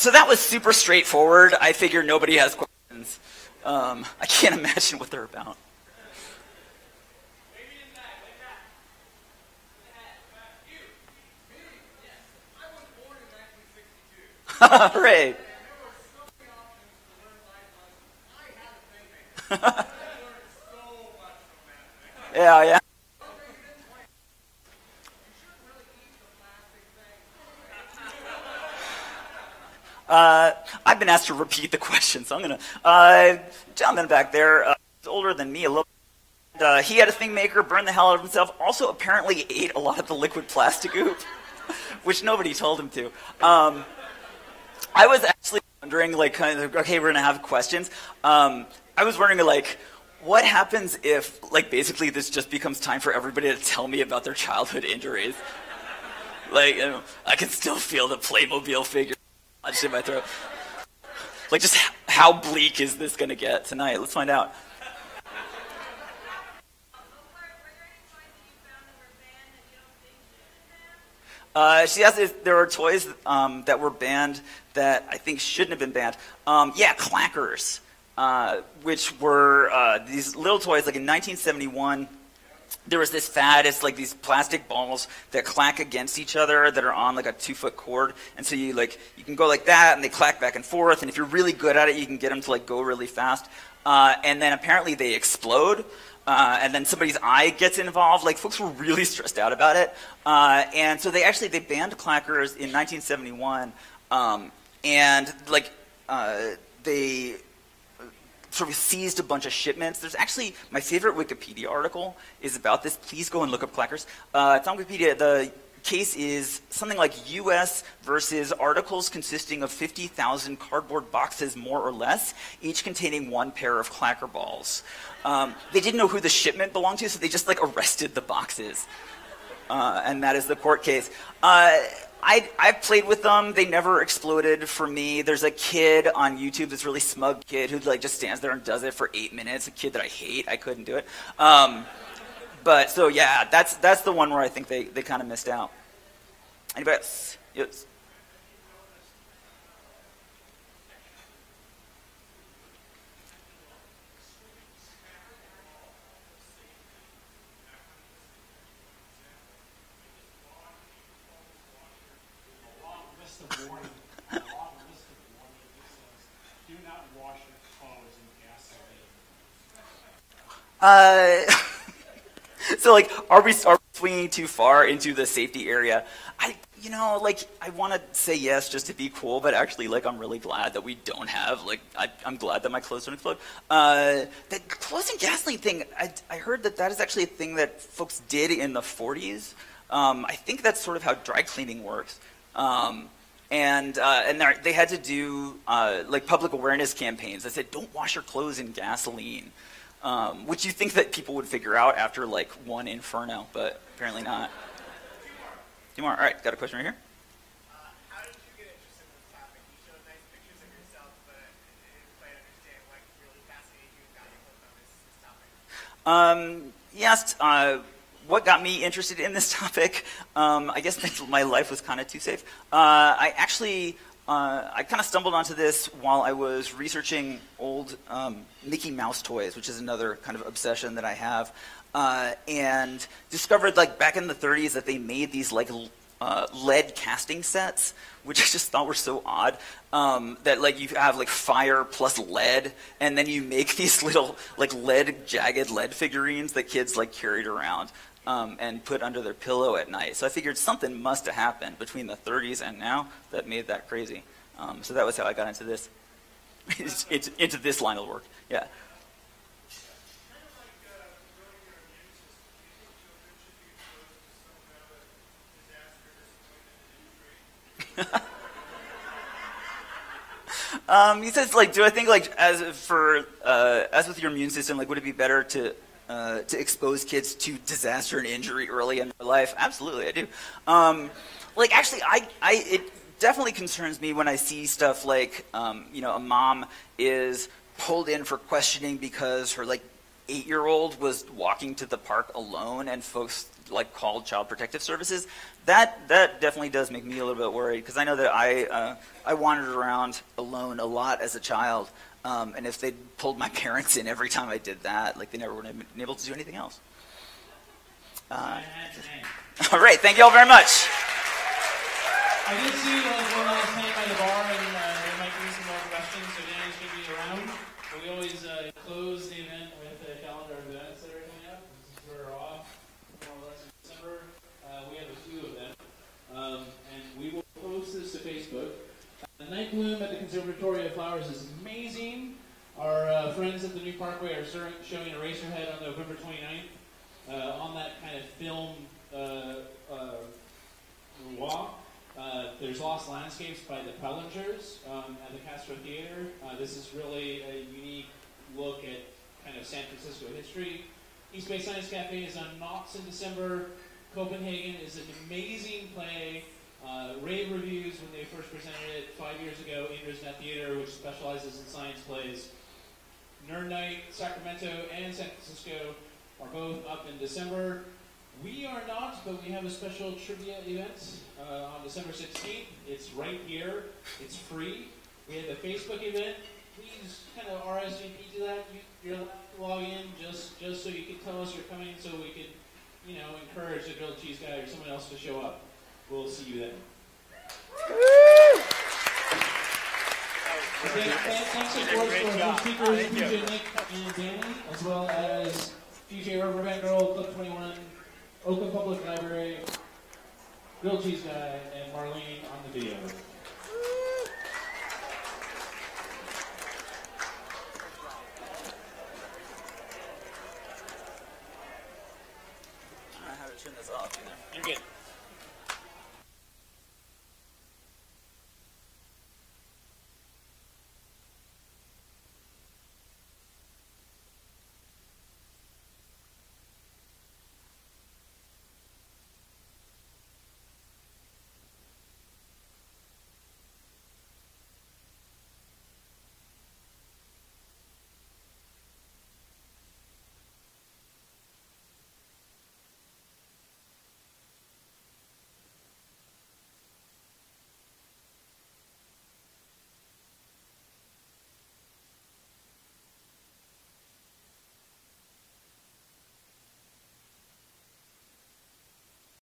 So that was super straightforward. I figure nobody has questions. I can't imagine what they're about. Right. Yeah, yeah. I've been asked to repeat the question, so I'm going to... gentleman back there, he's older than me a little bit. He had a thing maker, burned the hell out of himself, also apparently ate a lot of the liquid plastic goop, which nobody told him to. I was actually wondering, like, kind of, okay, we're going to have questions. I was wondering, like, what happens if, like, basically this just becomes time for everybody to tell me about their childhood injuries? Like, you know, I can still feel the Playmobil figure lodged in my throat. Like, just how bleak is this going to get tonight? Let's find out. She asked if there were toys that were banned that I think shouldn't have been banned. Yeah, clackers, which were these little toys. Like in 1971, there was this fad. It's like these plastic balls that clack against each other that are on like a 2-foot cord, and so you can go like that, and they clack back and forth. And if you're really good at it, you can get them to like go really fast. And then apparently they explode. And then somebody's eye gets involved. Like, folks were really stressed out about it. And so they banned clackers in 1971. And like, they sort of seized a bunch of shipments. There's actually, my favorite Wikipedia article is about this. Please go and look up clackers. It's on Wikipedia. The case is something like U.S. versus articles consisting of 50,000 cardboard boxes, more or less, each containing one pair of clacker balls. They didn't know who the shipment belonged to, so they just like arrested the boxes. And that is the court case. I've played with them. They never exploded for me. There's a kid on YouTube, this really smug kid who like just stands there and does it for 8 minutes. A kid that I hate. I couldn't do it. But so yeah, that's the one where I think they kind of missed out. Anybody else? Yes. So like, are we swinging too far into the safety area? I want to say yes just to be cool, but actually, like, I'm really glad that we don't have, like, I'm glad that my clothes don't explode. The clothes and gasoline thing, I heard that is actually a thing that folks did in the 40s. I think that's sort of how dry cleaning works. And they had to do, like, public awareness campaigns that said, don't wash your clothes in gasoline. Which you think that people would figure out after like one inferno, but apparently not. Two more. All right, got a question right here. How did you get interested in this topic? You showed nice pictures of yourself, but I didn't quite understand what really fascinated you and got you hooked on this topic. Yes, what got me interested in this topic? I guess my life was kind of too safe. I kind of stumbled onto this while I was researching old Mickey Mouse toys, which is another kind of obsession that I have, and discovered like back in the 30s that they made these like lead casting sets, which I just thought were so odd, that like you have like fire plus lead, and then you make these little like jagged lead figurines that kids like carried around. And put under their pillow at night. So I figured something must have happened between the 30s and now that made that crazy. So that was how I got into this, into this line of work. Yeah. He says, like, do I think, like, as with your immune system, like, would it be better to expose kids to disaster and injury early in their life? Absolutely, I do. Like, actually, it definitely concerns me when I see stuff like, you know, a mom is pulled in for questioning because her, like, 8-year-old was walking to the park alone, and folks like called Child Protective Services, that definitely does make me a little bit worried, because I know that I wandered around alone a lot as a child, and if they pulled my parents in every time I did that, like they never would have been able to do anything else. All right, thank you all very much. I did see one last time by the bar, and there might be some more questions, so Danny's going to be around. But we always close the event with a calendar of events that are coming up. Since we're off more or less in December, we have a few of them. And we will post this to Facebook. The night bloom at the Conservatory of Flowers is amazing. Our friends at the New Parkway are showing Eraserhead on November 29th on that kind of film walk. There's Lost Landscapes by the Pellingers at the Castro Theater. This is really a unique look at kind of San Francisco history. East Bay Science Cafe is on Knox in December. Copenhagen is an amazing play. Rave reviews when they first presented it 5 years ago. Indra's Net Theater, which specializes in science plays. Nerd Night, Sacramento, and San Francisco are both up in December. We are not, but we have a special trivia event on December 16th. It's right here. It's free. We have a Facebook event. Please kind of RSVP to that. You're allowed to log in just so you can tell us you're coming, so we can, you know, encourage the grilled cheese guy or someone else to show up. We'll see you then. Thanks of course to our speakers, DJ Nick and Danny, as well as DJ Riverbend Girl, Club 21, Oakland Public Library, Grilled Cheese Guy, and Marlene on the video.